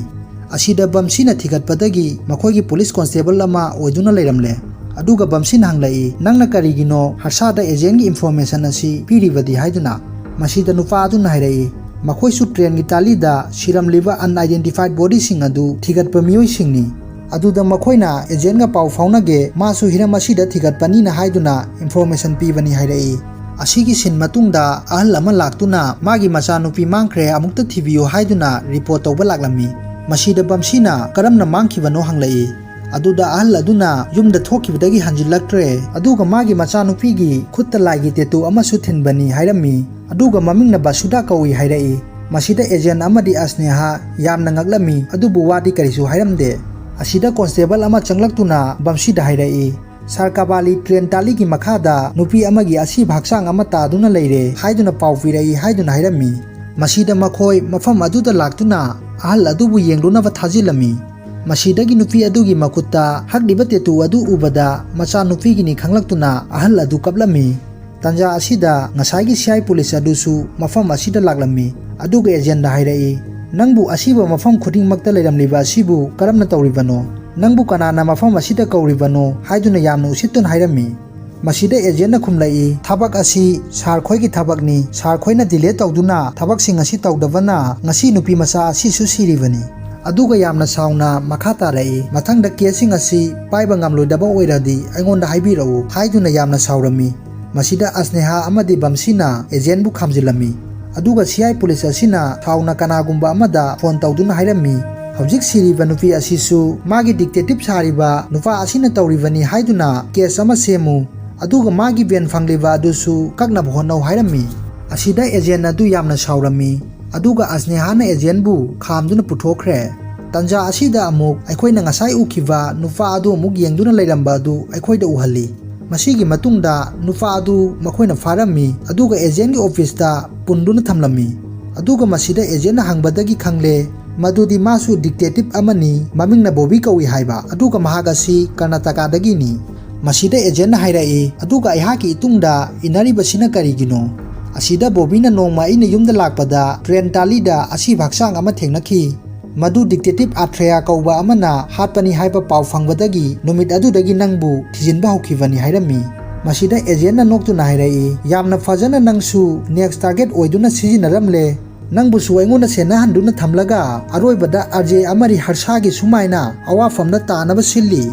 Asida Bamsina thigatpadagi makhoi police constable ama oiduna leiramle. Aduga Bamsina hanglai nangna karigino harsada agent gi information asi piribadi haiduna. Masida nupa aduna hairai makhoi su train gi talida siramliba unidentified body sing adu thigatpa mioi singni. Aduda makhoina agent ga pau faunage masu hiramasida thigatpani na haiduna information pibani hairai. Asigi sin matungda ahal ama laktuna magi machanupi mangkhre amukta thibiyo haiduna report tawba laklami. Masida Bamsina karamna mangkhibano hanglai. Aduda ahal aduna yumda thokibadagi hanjilaktre aduga magi machanupigi khutta laigi tetu amasu thinbani hairami aduga mamingna Basuda kawi hairai. Masida agent amadi Asneha yamna ngaklami adubu wadi karisu hairamde. Asida constable ama changlaktuna Bamsida hairai. Sarkabali train tali ki makhada nupi amagi asi bhaksang ama taduna leire haiduna pau pirai haiduna hairami. Masida makhoi mafam aduda laktuna ahal adubu yengluna wa thajilami. Masidagi nupi adugi makutta hakdiba tetu adu ubada macha nupi gini khanglaktuna ahal adu kaplami. Tanja asida ngasai gi CI police adusu mafam asida laklami aduga agenda hairai. Nangbu asiba mafam khuding makta leiramliba asibu karamna tawribano. Nangbu kanana mafam asida kauribano haiduna yamna usitun hairami. Masida agent khumlai thabak asi sarkhoi gi thabakni sarkhoina delay tawduna thabak sing asi tawdabana ngasi nupi macha asi su siribani. Aduga yamna sauna makhata rai mathangda casing asi paiba ngamloidaba oiradi aingonda haibirau haiduna yamna saurami. Masida Asneha amadi Bamsina agent bu khamjilami. Aduga CI police asina thauna kanagumba amada phone tawduna hairami. Hojik siriba nupi asisu magi dictative sariba nupa asina tawribani haiduna case ama semu aduga magi ben fangliba adusu kaknab honau hairami. Asida agent adu yamna saurami. Aduga Asnehana agent bu khamduna puthokre. Tanja asida amuk aikhoina ngasai ukiba nupa adu amuk yengduna leiramba adu aikhoida uhali. Masigi matungda nupa adu makhoina farami aduga agent gi office da punduna thamlami. Aduga masida agent hangbadagi khangle madudi masu dictative amani mamingna Bobby kawi haiba aduga mahagasi Karnataka dagini. Masida agent hairai aduga aihaki itungda inaribasina karigino. Asida Bobby na nongma ina yumda lakpada train talida asi bhaksang ama thengnakhi. Madu dictative Atreya kauba amana hatpani haiba pau fangbadagi numit adudagi nangbu thijinba hokhibani hairami. Masida agent na noktuna hairai yamna fajana nangsu next target oiduna sijinaramle. Nangbu su aingona sena handuna thamlaga aroibada RJ amari harsagi sumaina awafamna tanaba silli.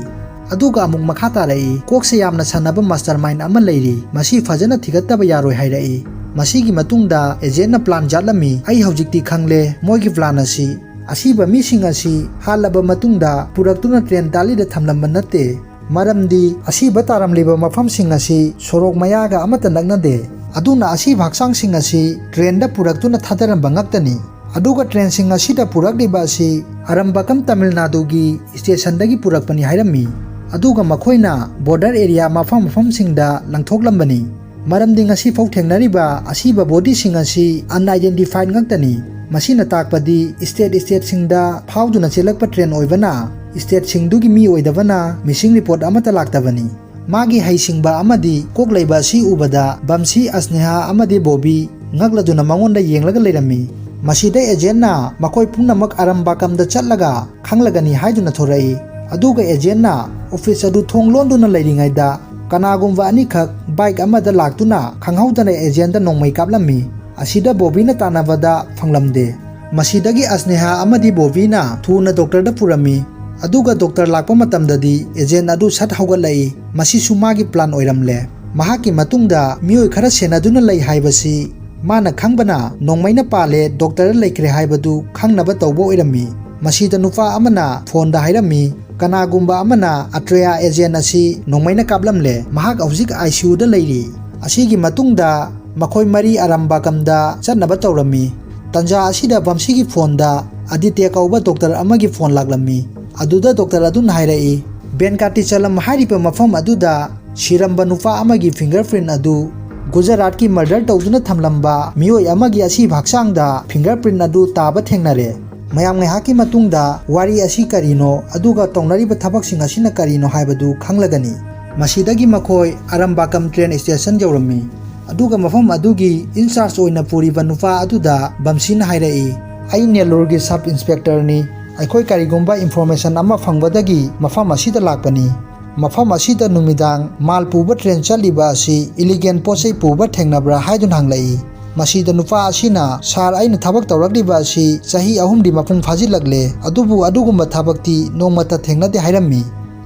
Aduga amuk makhata rai kokse yamna sanaba mastermind ama leiri masi fajana thigattaba yaroi hairai. Masigi matungda agent na plan jatlami ai hojikti khangle moigi plan asi asiba mising asi halaba matungda puraktuna train talida thamlamba natte maramdi asiba taramliba mafam sing asi sorok mayaga amata nagnade. Aduna asi bhaksang sing asi train da puraktuna thadaram bangaktani. Aduga train sing asi da purakliba asi Arambakam Tamil Nadu gi station dagi purakpani hairami. Aduga makhoina border area mafam sing da langthoklambani. Maramdi ngasi fau thengnariba asiba body sing asi unidentified ngaktani. Masina takpadi state sing da phauduna chelakpa train oibana state sing dugi mi oidabana missing report amata laktabani. Magi haisingba amadi koklaiba si ubada Bamsi Asneha amadi Bobby ngakladuna mangonda yenglaga leirami. Masida agent na makoi punamak Arambakamda chatlaga khanglagani haiduna thorai. Aduga agent na office adu thonglonduna leiringaida kanagumwa anikhak bike amada laktuna khanghaudana agent da nongmai kaplami. Asida Bobby na tanabada phanglamde. Masidagi Asneha amadi Bobby na thuna doctor da purami. Aduga doctor lakpa matamdadi agent adu sat haugalai masi sumagi plan oiramle. Mahaki matungda mioi khara senaduna lei haibasi mana khangbana nongmaina pale doctor laikre haibadu khangnaba tawbo oirami. Masida nupa amana phone da hairami kanagumba amana Atreya agent asi nongmaina kaplamle mahak hojik ICU da leiri. Asigi matungda makhoi mari Arambakamda chatnaba tawrami. Tanja asida Bamsigi phone da Aditya kauba doctor amagi phone laklami. Aduda doctor adun hairai Benkati chalam hairipa mafam aduda shiramba nupa amagi fingerprint adu Gujarat ki murder tawduna thamlamba mioi amagi asi bhaksangda fingerprint adu taba thengnare. Mayam ngai haki matungda wari asi karino aduga tongnariba thabaksing asina karino haibadu khanglagani. Masidagi makhoi Arambakam train station jawrami. Aduga mafam adugi in charge oina puriba nupa aduda Bamsina hairai ai Nellore gi sub inspector ni ꯑꯩꯈꯣꯏ ꯀꯔꯤꯒꯨꯝꯕ information ꯑꯃ ꯐꯪꯕꯗꯒꯤ ꯃꯐꯝ ꯑꯁꯤꯗ ꯂꯥꯛꯄꯅꯤ꯫ ꯃꯐꯝ ꯑꯁꯤꯗ ꯅꯨꯃꯤꯗꯥꯡ ꯃꯥꯜ ꯄꯨꯕ ꯇ꯭ꯔꯦꯟ ꯆꯠꯂꯤꯕ ꯑꯁꯤ ꯏꯂꯤꯒꯦꯟ ꯄꯣꯠꯆꯩ ꯄꯨꯕ ꯊꯦꯡꯅꯕ꯭ꯔꯥ ꯍꯥꯏꯗꯨꯅ ꯍꯪꯂꯛꯏ꯫ ꯃꯁꯤꯗ ꯅꯨꯄꯥ ꯑꯁꯤꯅ ꯁꯥꯔ ꯑꯩꯅ ꯊꯕꯛ ꯇꯧꯔꯛꯂꯤꯕ ꯑꯁꯤ ꯆꯍꯤ 3ꯗꯤ ꯃꯄꯨꯡ ꯐꯥꯖꯤꯜꯂꯛꯂꯦ, ꯑꯗꯨꯕꯨ ꯑꯗꯨꯒꯨꯝꯕ ꯊꯕꯛꯇꯤ ꯅꯣꯡꯃꯇ ꯊꯦꯡꯅꯗꯦ ꯍꯥꯏꯔꯝꯃꯤ꯫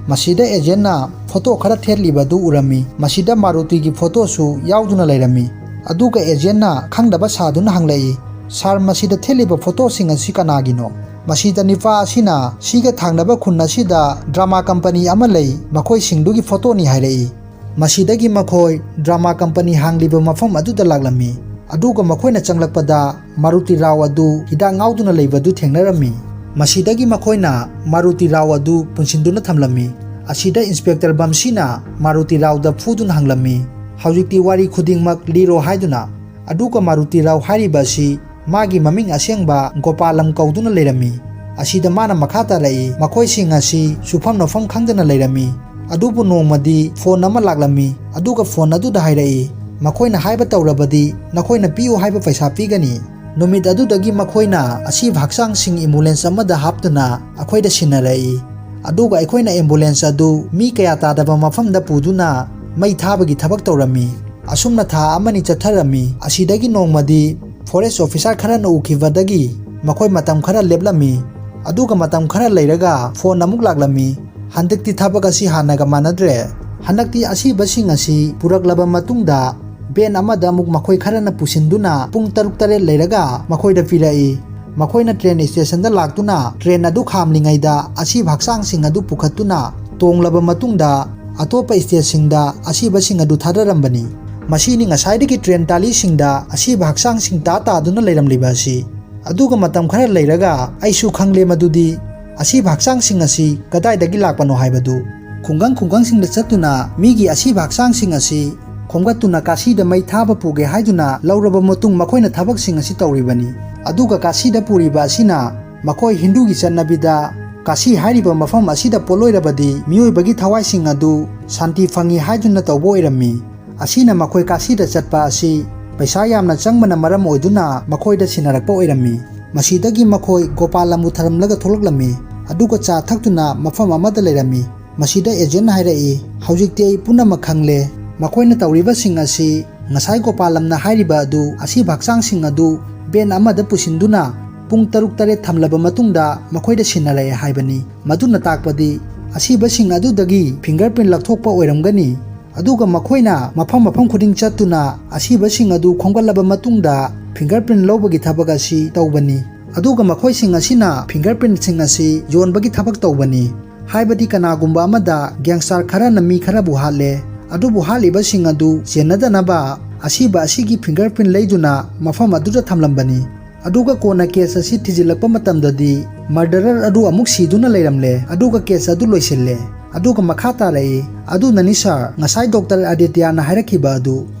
ꯃꯁꯤꯗ ꯑꯦꯖꯦꯟꯅ ꯐꯣꯇꯣ ꯈꯔ ꯊꯦꯠꯂꯤꯕꯗꯨ ꯎꯔꯝꯃꯤ꯫ ꯃꯁꯤꯗ ꯃꯥꯔꯨꯇꯤꯒꯤ ꯐꯣꯇꯣꯁꯨ ꯌꯥꯎꯗꯨꯅ ꯂꯩꯔꯝꯃꯤ꯫ ꯑꯗꯨꯒ ꯑꯦꯖꯦꯟꯅ ꯈꯪꯗꯕ ꯁꯥꯗꯨꯅ ꯍꯪꯂꯛꯏ, ꯁꯥꯔ ꯃꯁꯤꯗ ꯊꯦꯠꯂꯤꯕ ꯐꯣꯇꯣꯁꯤꯡ ꯑꯁꯤ ꯀꯅꯥꯒꯤꯅꯣ? ꯃꯁꯤꯗ ꯅꯨꯄꯥ ꯑꯁꯤꯅ ꯁꯤꯒ ꯊꯪꯅꯕ ꯈꯨꯟ ꯑꯁꯤꯗ ꯗ꯭ꯔꯃꯥ ꯀꯝꯄꯅꯤ ꯑꯃ ꯂꯩ, ꯃꯈꯣꯏꯁꯤꯡꯗꯨꯒꯤ ꯐꯣꯇꯣꯅꯤ ꯍꯥꯏꯔꯛꯏ꯫ ꯃꯁꯤꯗꯒꯤ ꯃꯈꯣꯏ ꯗ꯭ꯔꯃꯥ ꯀꯝꯄꯅꯤ ꯍꯥꯡꯂꯤꯕ ꯃꯐꯝ ꯑꯗꯨꯗ ꯂꯥꯛꯂꯝꯃꯤ꯫ ꯑꯗꯨꯒ ꯃꯈꯣꯏꯅ ꯆꯪꯂꯛꯄꯗ ꯃꯥꯔꯨꯇꯤ ꯔꯥꯎ ꯑꯗꯨ ꯍꯤꯗꯥꯛ ꯉꯥꯎꯗꯨꯅ ꯂꯩꯕꯗꯨ ꯊꯦꯡꯅꯔꯝꯃꯤ꯫ ꯃꯁꯤꯗꯒꯤ ꯃꯈꯣꯏꯅ ꯃꯥꯔꯨꯇꯤ ꯔꯥꯎ ꯑꯗꯨ ꯄꯨꯟꯁꯤꯟꯗꯨꯅ ꯊꯝꯂꯝꯃꯤ꯫ ꯑꯁꯤꯗ ꯏꯟꯁꯄꯦꯛꯇꯔ ꯕꯝꯁꯤꯅ ꯃꯥꯔꯨꯇꯤ ꯔꯥꯎꯗ ꯐꯨꯗꯨꯅ ꯍꯪꯂꯝꯃꯤ, ꯍꯧꯖꯤꯛꯇꯤ ꯋꯥꯔꯤ ꯈꯨꯗꯤꯡꯃꯛ ꯂꯤꯔꯣ ꯍꯥꯏꯗꯨꯅ꯫ ꯑꯗꯨꯒ ꯃꯥꯔꯨꯇꯤ ꯔꯥꯎ ꯍꯥꯏꯔꯤꯕ ꯑꯁꯤ ꯃꯥꯒꯤ ꯃꯃꯤꯡ ꯑꯁꯦꯡꯕ ꯒꯣꯄꯥꯂꯝ ꯀꯧꯗꯨꯅ ꯂꯩꯔꯝꯃꯤ꯫ ꯑꯁꯤꯗ ꯃꯥꯅ ꯃꯈꯥ ꯇꯥꯔꯛꯏ, ꯃꯈꯣꯏꯁꯤꯡ ꯑꯁꯤ ꯁꯨꯐꯝ ꯅꯣꯐꯝ ꯈꯪꯗꯅ ꯂꯩꯔꯝꯃꯤ꯫ ꯑꯗꯨꯕꯨ ꯅꯣꯡꯃꯗꯤ ꯐꯣꯟ ꯑꯃ ꯂꯥꯛꯂꯝꯃꯤ, ꯑꯗꯨꯒ ꯐꯣꯟ ꯑꯗꯨꯗ ꯍꯥꯏꯔꯛꯏ, ꯃꯈꯣꯏꯅ ꯍꯥꯏꯕ ꯇꯧꯔꯕꯗꯤ ꯅꯈꯣꯏꯅ ꯄꯤꯌꯨ ꯍꯥꯏꯕ ꯄꯩꯁꯥ ꯄꯤꯒꯅꯤ꯫ ꯅꯨꯃꯤꯠ ꯑꯗꯨꯗꯒꯤ ꯃꯈꯣꯏꯅ ꯑꯁꯤꯕ ꯍꯛꯆꯥꯡꯁꯤꯡ ꯑꯦꯝꯕꯨꯂꯦꯟꯁ ꯑꯃꯗ ꯍꯥꯞꯇꯨꯅ ꯑꯩꯈꯣꯏꯗ ꯁꯤꯟꯅꯔꯛꯏ꯫ ꯑꯗꯨꯒ ꯑꯩꯈꯣꯏꯅ ꯑꯦꯝꯕꯨꯂꯦꯟꯁ ꯑꯗꯨ ꯃꯤ ꯀꯌꯥ ꯇꯥꯗꯕ ꯃꯐꯝꯗ ꯄꯨꯗꯨꯅ ꯃꯩ ꯊꯥꯕꯒꯤ ꯊꯕꯛ ꯇꯧꯔꯝꯃꯤ꯫ ꯑꯁꯨꯝꯅ ꯊꯥ ꯑꯃꯅꯤ ꯆꯠꯊꯔꯝꯃꯤ꯫ ꯑꯁꯤꯗꯒꯤ ꯅꯣꯡꯃꯗꯤ ꯐꯣꯔꯦꯁ ꯑꯣꯐꯤꯁꯥꯔ ꯈꯔꯅ ꯎꯈꯤꯕꯗꯒꯤ ꯃꯈꯣꯏ ꯃꯇꯝ ꯈꯔ ꯂꯦꯞꯂꯝꯃꯤ꯫ ꯑꯗꯨꯒ ꯃꯇꯝ ꯈꯔ ꯂꯩꯔꯒ ꯐꯣꯟ ꯑꯃꯨꯛ ꯂꯥꯛꯂꯝꯃꯤ, ꯍꯟꯗꯛꯇꯤ ꯊꯕꯛ ꯑꯁꯤ ꯍꯥꯟꯅꯒ ꯃꯥꯟꯅꯗ꯭ꯔꯦ꯫ ꯍꯟꯗꯛꯇꯤ ꯑꯁꯤꯕꯁꯤꯡ ꯑꯁꯤ ꯄꯨꯔꯛꯂꯕ ꯃꯇꯨꯡꯗ ꯚꯦꯟ ꯑꯃꯗ ꯑꯃꯨꯛ ꯃꯈꯣꯏ ꯈꯔꯅ ꯄꯨꯁꯤꯟꯗꯨꯅ ꯄꯨꯡ 6-7 ꯂꯩꯔꯒ ꯃꯈꯣꯏꯗ ꯄꯤꯔꯛꯏ꯫ ꯃꯈꯣꯏꯅ ꯇ꯭ꯔꯦꯟ ꯁ꯭ꯇꯦꯁꯟꯗ ꯂꯥꯛꯇꯨꯅ ꯇ꯭ꯔꯦꯟ ꯑꯗꯨ ꯈꯥꯝꯂꯤꯉꯩꯗ ꯑꯁꯤꯕ ꯍꯛꯆꯥꯡꯁꯤꯡ ꯑꯗꯨ ꯄꯨꯈꯠꯇꯨꯅ ꯇꯣꯡꯂꯕ ꯃꯇꯨꯡꯗ ꯑꯇꯣꯞꯄ ꯁ꯭ꯇꯦꯠꯁꯤꯡꯗ ꯑꯁꯤꯕꯁꯤꯡ ꯑꯗꯨ ꯊꯥꯗꯔꯝꯕꯅꯤ꯫ ꯃꯁꯤꯅꯤ ꯉꯁꯥꯏꯗꯒꯤ ꯇ꯭ꯔꯦꯟ ꯇꯥꯂꯤꯁꯤꯡꯗ ꯑꯁꯤꯕ ꯍꯛꯆꯥꯡꯁꯤꯡ ꯇꯥꯗꯨꯅ ꯂꯩꯔꯝꯂꯤꯕ ꯑꯁꯤ꯫ ꯑꯗꯨꯒ ꯃꯇꯝ ꯈꯔ ꯂꯩꯔꯒ ꯑꯩꯁꯨ ꯈꯪꯂꯦ ꯃꯗꯨꯗꯤ ꯑꯁꯤꯕ ꯍꯛꯆꯥꯡꯁꯤꯡ ꯑꯁꯤ ꯀꯗꯥꯏꯗꯒꯤ ꯂꯥꯛꯄꯅꯣ ꯍꯥꯏꯕꯗꯨ꯫ ꯈꯨꯡꯒꯪꯁꯤꯡꯗ ꯆꯠꯇꯨꯅ ꯃꯤꯒꯤ ꯑꯁꯤꯕ ꯍꯛꯆꯥꯡꯁꯤꯡ ꯑꯁꯤ ꯈꯣꯝꯒꯠꯇꯨꯅ ꯀꯥꯁꯤꯗ ꯃꯩ ꯊꯥꯕ ꯄꯨꯒꯦ ꯍꯥꯏꯗꯨꯅ ꯂꯧꯔꯕ ꯃꯇꯨꯡ ꯃꯈꯣꯏꯅ ꯊꯕꯛꯁꯤꯡ ꯑꯁꯤ ꯇꯧꯔꯤꯕꯅꯤ꯫ ꯑꯗꯨꯒ ꯀꯥꯁꯤꯗ ꯄꯨꯔꯤꯕ ꯑꯁꯤꯅ ꯃꯈꯣꯏ ꯍꯤꯟꯗꯨꯒꯤ ꯆꯠꯅꯕꯤꯗ ꯀꯥꯁꯤ ꯍꯥꯏꯔꯤꯕ ꯃꯐꯝ ꯑꯁꯤꯗ ꯄꯣꯠꯂꯣꯏꯔꯕꯗꯤ ꯃꯤꯑꯣꯏꯕꯒꯤ ꯊꯋꯥꯏꯁꯤꯡ ꯑꯗꯨ ꯁꯥꯟꯇꯤ ꯐꯪꯏ ꯍꯥꯏꯗꯨꯅ ꯇꯧꯕ ꯑꯣꯏꯔꯝꯃꯤ꯫ ꯑꯁꯤꯅ ꯃꯈꯣꯏ ꯀꯥꯁꯤꯗ ꯆꯠꯄ ꯑꯁꯤ ꯄꯩꯁా ꯌꯥꯝꯅ ꯆꯪꯕꯅ ꯃꯔꯝ ꯑꯣꯏꯗꯨꯅ ꯃꯈꯣꯏꯗ ꯁꯤꯟꯅꯔꯛꯄ ꯑꯣꯏꯔꯝꯃꯤ꯫ ꯃꯁꯤꯗꯒꯤ ꯃꯈꯣꯏ ꯒꯣꯄꯥꯂꯝꯕꯨ ꯊꯔꯝꯂꯒ ꯊꯣꯛꯂꯛꯂꯝꯃꯤ, ꯑꯗꯨꯒ ꯆꯥ ꯊꯛꯇꯨꯅ ꯃꯐꯝ ꯑꯃꯗ ꯂꯩꯔꯝꯃꯤ꯫ ꯃꯁꯤꯗ ꯑꯦꯖꯦꯟꯅ ꯍꯥꯏꯔꯛꯏ, ꯍꯧꯖꯤꯛꯇꯤ ꯑꯩ ꯄꯨꯝꯅꯃꯛ ꯈꯪꯂꯦ꯫ ꯃꯈꯣꯏꯅ ꯇꯧꯔꯤꯕꯁꯤꯡ ꯑꯁꯤ ꯉꯁꯥꯏ ꯒꯣꯄꯥꯂꯝꯅ ꯍꯥꯏꯔꯤꯕ ꯑꯗꯨ ꯑꯁꯤꯕ ꯍꯛꯆꯥꯡꯁꯤꯡ ꯑꯗꯨ ꯚꯦꯟ ꯑꯃꯗ ꯄꯨꯁꯤꯟꯗꯨꯅ ꯄꯨꯡ 6-7 ꯊꯝꯂꯕ ꯃꯇꯨꯡꯗ ꯃꯈꯣꯏꯗ ꯁꯤꯟꯅꯔꯛꯑꯦ ꯍꯥꯏꯕꯅꯤ꯫ ꯃꯗꯨꯅ ꯇꯥꯛꯄꯗꯤ ꯑꯁꯤꯕꯁꯤꯡ ꯑꯗꯨꯗꯒꯤ ꯐꯤꯡꯒꯔꯄ꯭ꯔꯤꯟꯠ ꯂꯧꯊꯣꯛꯄ ꯑꯣꯏꯔꯝꯒꯅꯤ꯫ ꯑꯗꯨꯒ ꯃꯈꯣꯏꯅ ꯃꯐꯝ ꯈꯨꯗꯤꯡ ꯆꯠꯇꯨꯅ ꯑꯁꯤꯕꯁꯤꯡ ꯑꯗꯨ ꯈꯣꯝꯒꯠꯂꯕ ꯃꯇꯨꯡꯗ ꯐꯤꯡꯒꯔꯄ꯭ꯔꯤꯟꯠ ꯂꯧꯕꯒꯤ ꯊꯕꯛ ꯑꯁꯤ ꯇꯧꯕꯅꯤ꯫ ꯑꯗꯨꯒ ꯃꯈꯣꯏꯁꯤꯡ ꯑꯁꯤꯅ ꯐꯤꯡꯒꯔꯄ꯭ꯔꯤꯟꯠꯁꯤꯡ ꯑꯁꯤ ꯌꯣꯟꯕꯒꯤ ꯊꯕꯛ ꯇꯧꯕꯅꯤ꯫ ꯍꯥꯏꯕꯗꯤ ꯀꯅꯥꯒꯨꯝꯕ ꯑꯃꯗ ꯒꯦꯡꯁꯇꯔ ꯈꯔꯅ ꯃꯤ ꯈꯔꯕꯨ ꯍꯥꯠꯂꯦ, ꯑꯗꯨꯕꯨ ꯍꯥꯠꯂꯤꯕꯁꯤꯡ ꯑꯗꯨ ꯆꯦꯟꯅꯗꯅꯕ ꯑꯁꯤꯕ ꯑꯁꯤꯒꯤ ꯐꯤꯡꯒꯔꯄ꯭ꯔꯤꯟꯠ ꯂꯩꯗꯨꯅ ꯃꯐꯝ ꯑꯗꯨꯗ ꯊꯝꯂꯝꯕꯅꯤ꯫ ꯑꯗꯨꯒ ꯀꯣꯟꯅ ꯀꯦꯁ ꯑꯁꯤ ꯊꯤꯖꯤꯜꯂꯛꯄ ꯃꯇꯝꯗꯗꯤ ꯃꯔꯗꯔꯔ ꯑꯗꯨ ꯑꯃꯨꯛ ꯁꯤꯗꯨꯅ ꯂꯩꯔꯝꯂꯦ, ꯑꯗꯨꯒ ꯀꯦꯁ ꯑꯗꯨ ꯂꯣꯏꯁꯤꯜꯂꯦ꯫ ꯑꯗꯨꯒ ꯃꯈꯥ ꯇꯥꯔꯛꯏ, ꯑꯗꯨꯅꯅꯤ ꯁꯥꯔ, ꯉꯁꯥꯏ ꯗꯣꯛꯇꯔ ꯑꯗꯤꯇ꯭ꯌꯅ ꯍꯥꯏꯔꯛꯈꯤꯕ ꯑꯗꯨ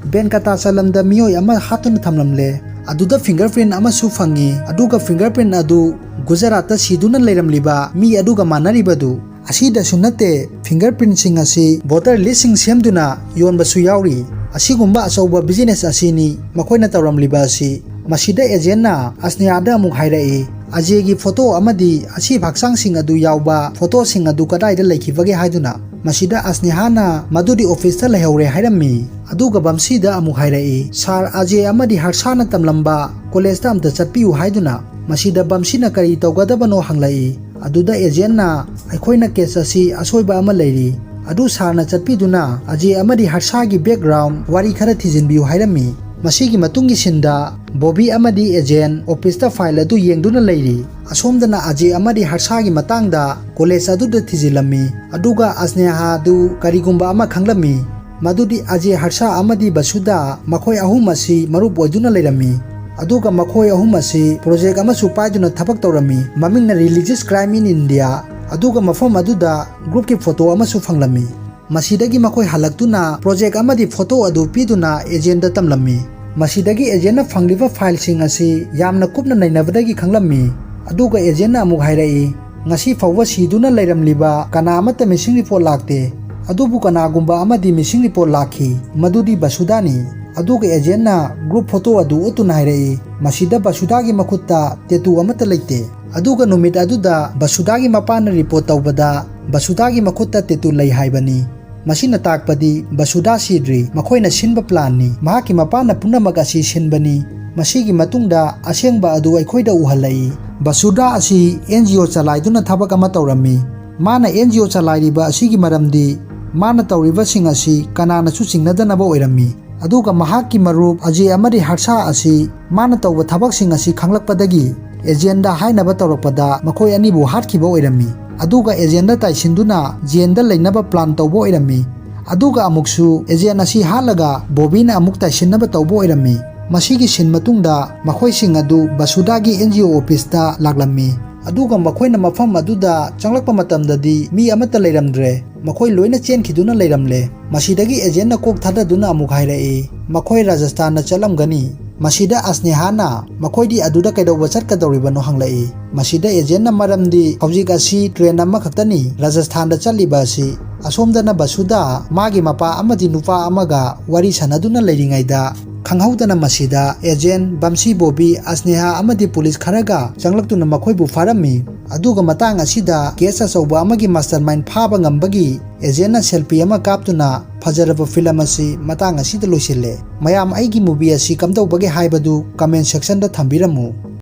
ꯚꯦꯟꯀꯇꯥꯆꯂꯝꯗ ꯃꯤꯑꯣꯏ ꯑꯃ ꯍꯥꯠꯇꯨꯅ ꯊꯝꯂꯝꯂꯦ, ꯑꯗꯨꯗ ꯐꯤꯡꯒꯔꯄ꯭ꯔꯤꯟꯠ ꯑꯃꯁꯨ ꯐꯪꯏ, ꯑꯗꯨꯒ ꯐꯤꯡꯒꯔꯄ꯭ꯔꯤꯟꯠ ꯑꯗꯨ ꯒꯨꯖꯔꯥꯠꯇ ꯁꯤꯗꯨꯅ ꯂꯩꯔꯝꯂꯤꯕ ꯃꯤ ꯑꯗꯨꯒ ꯃꯥꯟꯅꯔꯤꯕꯗꯨ꯫ ꯑꯁꯤꯗꯁꯨ ꯅꯠꯇꯦ, ꯐꯤꯡꯒꯔꯄ꯭ꯔꯤꯟꯠꯁꯤꯡ ꯑꯁꯤ ꯚꯣꯇꯔ ꯂꯤꯁꯁꯤꯡ ꯁꯦꯝꯗꯨꯅ ꯌꯣꯟꯕꯁꯨ ꯌꯥꯎꯔꯤ꯫ ꯑꯁꯤꯒꯨꯝꯕ ꯑꯆꯧꯕ ꯕꯤꯖꯤꯅꯦꯁ ꯑꯁꯤꯅꯤ ꯃꯈꯣꯏꯅ ꯇꯧꯔꯝꯂꯤꯕ ꯑꯁꯤ꯫ ꯃꯁꯤꯗ ꯑꯦꯖꯦꯟꯅ ꯑꯁꯅꯦꯌꯥꯗ ꯑꯃꯨꯛ ꯍꯥꯏꯔꯛꯏ, ꯑꯖꯦꯒꯤ ꯐꯣꯇꯣ ꯑꯃꯗꯤ ꯑꯁꯤꯕ ꯍꯛꯆꯥꯡꯁꯤꯡ ꯑꯗꯨ ꯌꯥꯎꯕ ꯐꯣꯇꯣꯁꯤꯡ ꯑꯗꯨ ꯀꯗꯥꯏꯗ ꯂꯩꯈꯤꯕꯒꯦ ꯍꯥꯏꯗꯨꯅ꯫ ꯃꯁꯤꯗ ꯑꯁꯅꯦꯍꯥꯅ ꯃꯗꯨꯗꯤ ꯑꯣꯐꯤꯁꯇ ꯂꯩꯍꯧꯔꯦ ꯍꯥꯏꯔꯝꯃꯤ꯫ ꯑꯗꯨꯒ ꯕꯝꯁꯤꯗ ꯑꯃꯨꯛ ꯍꯥꯏꯔꯛꯏ, ꯁꯥꯔ ꯑꯖꯦ ꯑꯃꯗꯤ ꯍꯔꯁꯥꯅ ꯇꯝꯂꯝꯕ ꯀꯣꯂꯦꯖꯇ ꯑꯝꯇ ꯆꯠꯄꯤꯌꯨ ꯍꯥꯏꯗꯨꯅ꯫ ꯃꯁꯤꯗ ꯕꯝꯁꯤꯅ ꯀꯔꯤ ꯇꯧꯒꯗꯕꯅꯣ ꯍꯪꯂꯛꯏ꯫ ꯑꯗꯨꯗ ꯑꯦꯖꯦꯟꯅ, ꯑꯩꯈꯣꯏꯅ ꯀꯦꯁ ꯑꯁꯤ ꯑꯁꯣꯏꯕ ꯑꯃ ꯂꯩꯔꯤ, ꯑꯗꯨ ꯁꯥꯔꯅ ꯆꯠꯄꯤꯗꯨꯅ ꯑꯖꯦ ꯑꯃꯗꯤ ꯍꯔꯁꯥꯒꯤ ꯕꯦꯛꯒ꯭ꯔꯥꯎꯟ ꯋꯥꯔꯤ ꯈꯔ ꯊꯤꯖꯤꯟꯕꯤꯌꯨ ꯍꯥꯏꯔꯝꯃꯤ꯫ ꯃꯁꯤꯒꯤ ꯃꯇꯨꯡꯒꯤ ꯁꯤꯟꯗ ꯕꯣꯕꯤ ꯑꯃꯗꯤ ꯑꯦꯖꯦꯟ ꯑꯣꯐꯤꯁꯇ ꯐꯥꯏꯜ ꯑꯗꯨ ꯌꯦꯡꯗꯨꯅ ꯂꯩꯔꯤ꯫ ꯑꯁꯣꯝꯗꯅ ꯑꯖꯦ ꯑꯃꯗꯤ ꯍꯔꯁꯥꯒꯤ ꯃꯇꯥꯡꯗ ꯀꯣꯂꯦꯖ ꯑꯗꯨꯗ ꯊꯤꯖꯤꯜꯂꯝꯃꯤ꯫ ꯑꯗꯨꯒ ꯑꯁꯅꯦꯍꯥ ꯑꯗꯨ ꯀꯔꯤꯒꯨꯝꯕ ꯑꯃ ꯈꯪꯂꯝꯃꯤ, ꯃꯗꯨꯗꯤ ꯑꯖꯦ, ꯍꯔꯁꯥ ꯑꯃꯗꯤ ꯕꯁꯨꯗ ꯃꯈꯣꯏ ꯑꯍꯨꯝ ꯑꯁꯤ ꯃꯔꯨꯞ ꯑꯣꯏꯗꯨꯅ ꯂꯩꯔꯝꯃꯤ꯫ ꯑꯗꯨꯒ ꯃꯈꯣꯏ ꯑꯍꯨꯝ ꯑꯁꯤ ꯄ꯭ꯔꯣꯖꯦꯛ ꯑꯃꯁꯨ ꯄꯥꯏꯗꯨꯅ ꯊꯕꯛ ꯇꯧꯔꯝꯃꯤ, ꯃꯃꯤꯡꯅ ꯔꯤꯂꯤꯖꯤꯌꯁ ꯀ꯭ꯔꯥꯏꯝ ꯏꯟ ꯏꯟꯗꯤꯌꯥ꯫ ꯑꯗꯨꯒ ꯃꯐꯝ ꯑꯗꯨꯗ ꯒ꯭ꯔꯨꯞꯀꯤ ꯐꯣꯇꯣ ꯑꯃꯁꯨ ꯐꯪꯂꯝꯃꯤ꯫ ꯃꯁꯤꯗꯒꯤ ꯃꯈꯣꯏ ꯍꯜꯂꯛꯇꯨꯅ ꯄ꯭ꯔꯣꯖꯦꯛ ꯑꯃꯗꯤ ꯐꯣꯇꯣ ꯑꯗꯨ ꯄꯤꯗꯨꯅ ꯑꯦꯖꯦꯟꯗ ꯇꯝꯂꯝꯃꯤ꯫ ꯃꯁꯤꯗꯒꯤ ꯑꯦꯖꯦꯟꯅ ꯐꯪꯂꯤꯕ ꯐꯥꯏꯜꯁꯤꯡ ꯑꯁꯤ ꯌꯥꯝꯅ ꯀꯨꯞꯅ ꯅꯩꯅꯕꯗꯒꯤ ꯈꯪꯂꯝꯃꯤ꯫ ꯑꯗꯨꯒ ꯑꯦꯖꯦꯟꯅ ꯑꯃꯨꯛ ꯍꯥꯏꯔꯛꯏ, ꯉꯁꯤ ꯐꯥꯎꯕ ꯁꯤꯗꯨꯅ ꯂꯩꯔꯝꯂꯤꯕ ꯀꯅꯥ ꯑꯃꯠꯇ ꯃꯤꯁꯤꯡ ꯔꯤꯄꯣꯔꯠ ꯂꯥꯛꯇꯦ, ꯑꯗꯨꯕꯨ ꯀꯅꯥꯒꯨꯝꯕ ꯑꯃꯗꯤ ꯃꯤꯁꯤꯡ ꯔꯤꯄꯣꯔꯠ ꯂꯥꯛꯈꯤ, ꯃꯗꯨꯗꯤ ꯕꯁꯨꯗꯥꯅꯤ꯫ ꯑꯗꯨꯒ ꯑꯦꯖꯦꯟꯅ ꯒ꯭ꯔꯨꯞ ꯐꯣꯇꯣ ꯑꯗꯨ ꯎꯠꯇꯨꯅ ꯍꯥꯏꯔꯛꯏ ꯃꯁꯤꯗ ꯕꯁꯨꯗꯥꯒꯤ ꯃꯈꯨꯠꯇ ꯇꯦꯇꯨ ꯑꯃꯠꯇ ꯂꯩꯇꯦ꯫ ꯑꯗꯨꯒ ꯅꯨꯃꯤꯠ ꯑꯗꯨꯗ ꯕꯁꯨꯗꯥꯒꯤ ꯃꯄꯥꯅ ꯔꯤꯄꯣꯔꯠ ꯇꯧꯕꯗ ꯕꯁꯨꯗꯥꯒꯤ ꯃꯈꯨꯠꯇ ꯇꯦꯇꯨ ꯂꯩ ꯍꯥꯏꯕꯅꯤ꯫ ꯃꯁꯤꯅ ꯇꯥꯛꯄꯗꯤ ꯕꯁꯨꯗꯥ ꯁꯤꯗ꯭ꯔꯤ, ꯃꯈꯣꯏꯅ ꯁꯤꯟꯕ ꯄ꯭ꯂꯥꯟꯅꯤ꯫ ꯃꯍꯥꯛꯀꯤ ꯃꯄꯥꯅ ꯄꯨꯝꯅꯃꯛ ꯑꯁꯤ ꯁꯤꯟꯕꯅꯤ꯫ ꯃꯁꯤꯒꯤ ꯃꯇꯨꯡꯗ ꯑꯁꯦꯡꯕ ꯑꯗꯨ ꯑꯩꯈꯣꯏꯗ ꯎꯍꯜꯂꯛꯏ꯫ ꯕꯁꯨꯗꯥ ꯑꯁꯤ NGO ꯆꯂꯥꯏꯗꯨꯅ ꯊꯕꯛ ꯑꯃ ꯇꯧꯔꯝꯃꯤ꯫ ꯃꯥꯅ NGO ꯆꯂꯥꯏꯔꯤꯕ ꯑꯁꯤꯒꯤ ꯃꯔꯝꯗꯤ ꯃꯥꯅ ꯇꯧꯔꯤꯕꯁꯤꯡ ꯑꯁꯤ ꯀꯅꯥꯅꯁꯨ ꯆꯤꯡꯅꯗꯅꯕ ꯑꯣꯏꯔꯝꯃꯤ꯫ ꯑꯗꯨꯒ ꯃꯍꯥꯛꯀꯤ ꯃꯔꯨꯞ ꯑꯖꯦ ꯑꯃꯗꯤ ꯍꯔꯁꯥ ꯑꯁꯤ ꯃꯥꯅ ꯇꯧꯕ ꯊꯕꯛꯁꯤꯡ ꯑꯁꯤ ꯈꯪꯂꯛꯄꯗꯒꯤ ꯑꯦꯖꯦꯟꯗ ꯍꯥꯏꯅꯕ ꯇꯧꯔꯛꯄꯗ ꯃꯈꯣꯏ ꯑꯅꯤꯕꯨ ꯍꯥꯠꯈꯤꯕ ꯑꯣꯏꯔꯝꯃꯤ꯫ ꯑꯗꯨꯒ ꯑꯦꯖꯦꯟꯗ ꯇꯥꯏꯁꯤꯟꯗꯨꯅ ꯖꯦꯟꯗ ꯂꯩꯅꯕ ꯄ꯭ꯂꯥꯟ ꯇꯧꯕ ꯑꯣꯏꯔꯝꯃꯤ꯫ ꯑꯗꯨꯒ ꯑꯃꯨꯛꯁꯨ ꯑꯦꯖꯦꯟ ꯑꯁꯤ ꯍꯥꯠꯂꯒ ꯕꯣꯕꯤꯅ ꯑꯃꯨꯛ ꯇꯥꯏꯁꯤꯟꯅꯕ ꯇꯧꯕ ꯑꯣꯏꯔꯝꯃꯤ꯫ ꯃꯁꯤꯒꯤ ꯁꯤꯟ ꯃꯇꯨꯡꯗ ꯃꯈꯣꯏꯁꯤꯡ ꯑꯗꯨ ꯕꯁꯨꯗꯥꯒꯤ NGO ꯑꯣꯐꯤꯁꯇ ꯂꯥꯛꯂꯝꯃꯤ꯫ ꯑꯗꯨꯒ ꯃꯈꯣꯏꯅ ꯃꯐꯝ ꯑꯗꯨꯗ ꯆꯪꯂꯛꯄ ꯃꯇꯝꯗꯗꯤ ꯃꯤ ꯑꯃꯠꯇ ꯂꯩꯔꯝꯗ꯭ꯔꯦ, ꯃꯈꯣꯏ ꯂꯣꯏꯅ ꯆꯦꯟꯈꯤꯗꯨꯅ ꯂꯩꯔꯝꯂꯦ꯫ ꯃꯁꯤꯗꯒꯤ ꯑꯦꯖꯦꯟꯅ ꯀꯣꯛ ꯊꯥꯗꯗꯨꯅ ꯑꯃꯨꯛ ꯍꯥꯏꯔꯛꯏ ꯃꯈꯣꯏ ꯔꯥꯖꯁꯊꯥꯟꯗ ꯆꯠꯂꯝꯒꯅꯤ꯫ ꯃꯁꯤꯗ ꯑꯁꯅꯦꯍꯥꯅ ꯃꯈꯣꯏꯗꯤ ꯑꯗꯨꯗ ꯀꯩꯗꯧꯕ ꯆꯠꯀꯗꯧꯔꯤꯕꯅꯣ ꯍꯪꯂꯛꯏ꯫ ꯃꯁꯤꯗ ꯑꯦꯖꯦꯟꯅ ꯃꯔꯝꯗꯤ ꯍꯧꯖꯤꯛ ꯑꯁꯤ ꯇ꯭ꯔꯦꯟ ꯑꯃꯈꯛꯇꯅꯤ ꯔꯥꯖꯁꯊꯥꯟꯗ ꯆꯠꯂꯤꯕ ꯑꯁꯤ꯫ ꯑꯁꯣꯝꯗꯅ ꯕꯁꯨꯗꯥ ꯃꯥꯒꯤ ꯃꯄꯥ ꯑꯃꯗꯤ ꯅꯨꯄꯥ ꯑꯃꯒ ꯋꯥꯔꯤ ꯁꯥꯟꯅꯗꯨꯅ ꯂꯩꯔꯤꯉꯩꯗ ꯈꯪꯍꯧꯗꯅ ꯃꯁꯤꯗ ꯑꯦꯖꯦꯟ, ꯕꯝꯁꯤ ꯕꯣꯕꯤ, ꯑꯁꯅꯦꯍꯥ ꯑꯃꯗꯤ ꯄꯨꯂꯤꯁ ꯈꯔꯒ ꯆꯪꯂꯛꯇꯨꯅ ꯃꯈꯣꯏꯕꯨ ꯐꯥꯔꯝꯃꯤ꯫ ꯑꯗꯨꯒ ꯃꯇꯥꯡ ꯑꯁꯤꯗ ꯀꯦꯁ ꯑꯆꯧꯕ ꯑꯃꯒꯤ ꯃꯥꯁꯇꯔꯃꯥꯏꯟ ꯐꯥꯕ ꯉꯝꯕꯒꯤ ꯑꯦꯖꯦꯟꯅ ꯁꯦꯜꯐꯤ ꯑꯃ ꯀꯥꯞꯇꯨꯅ ꯐꯖꯔꯕ ꯐꯤꯂꯝ ꯑꯁꯤ ꯃꯇꯥꯡ ꯑꯁꯤꯗ ꯂꯣꯏꯁꯤꯜꯂꯦ꯫ ꯃꯌꯥꯝ ꯑꯩꯒꯤ ꯃꯨꯚꯤ ꯑꯁꯤ ꯀꯝꯗꯧꯕꯒꯦ ꯍꯥꯏꯕꯗꯨ ꯀꯃꯦꯟ ꯁꯦꯛꯁꯟꯗ ꯊꯝꯕꯤꯔꯝꯃꯨ꯫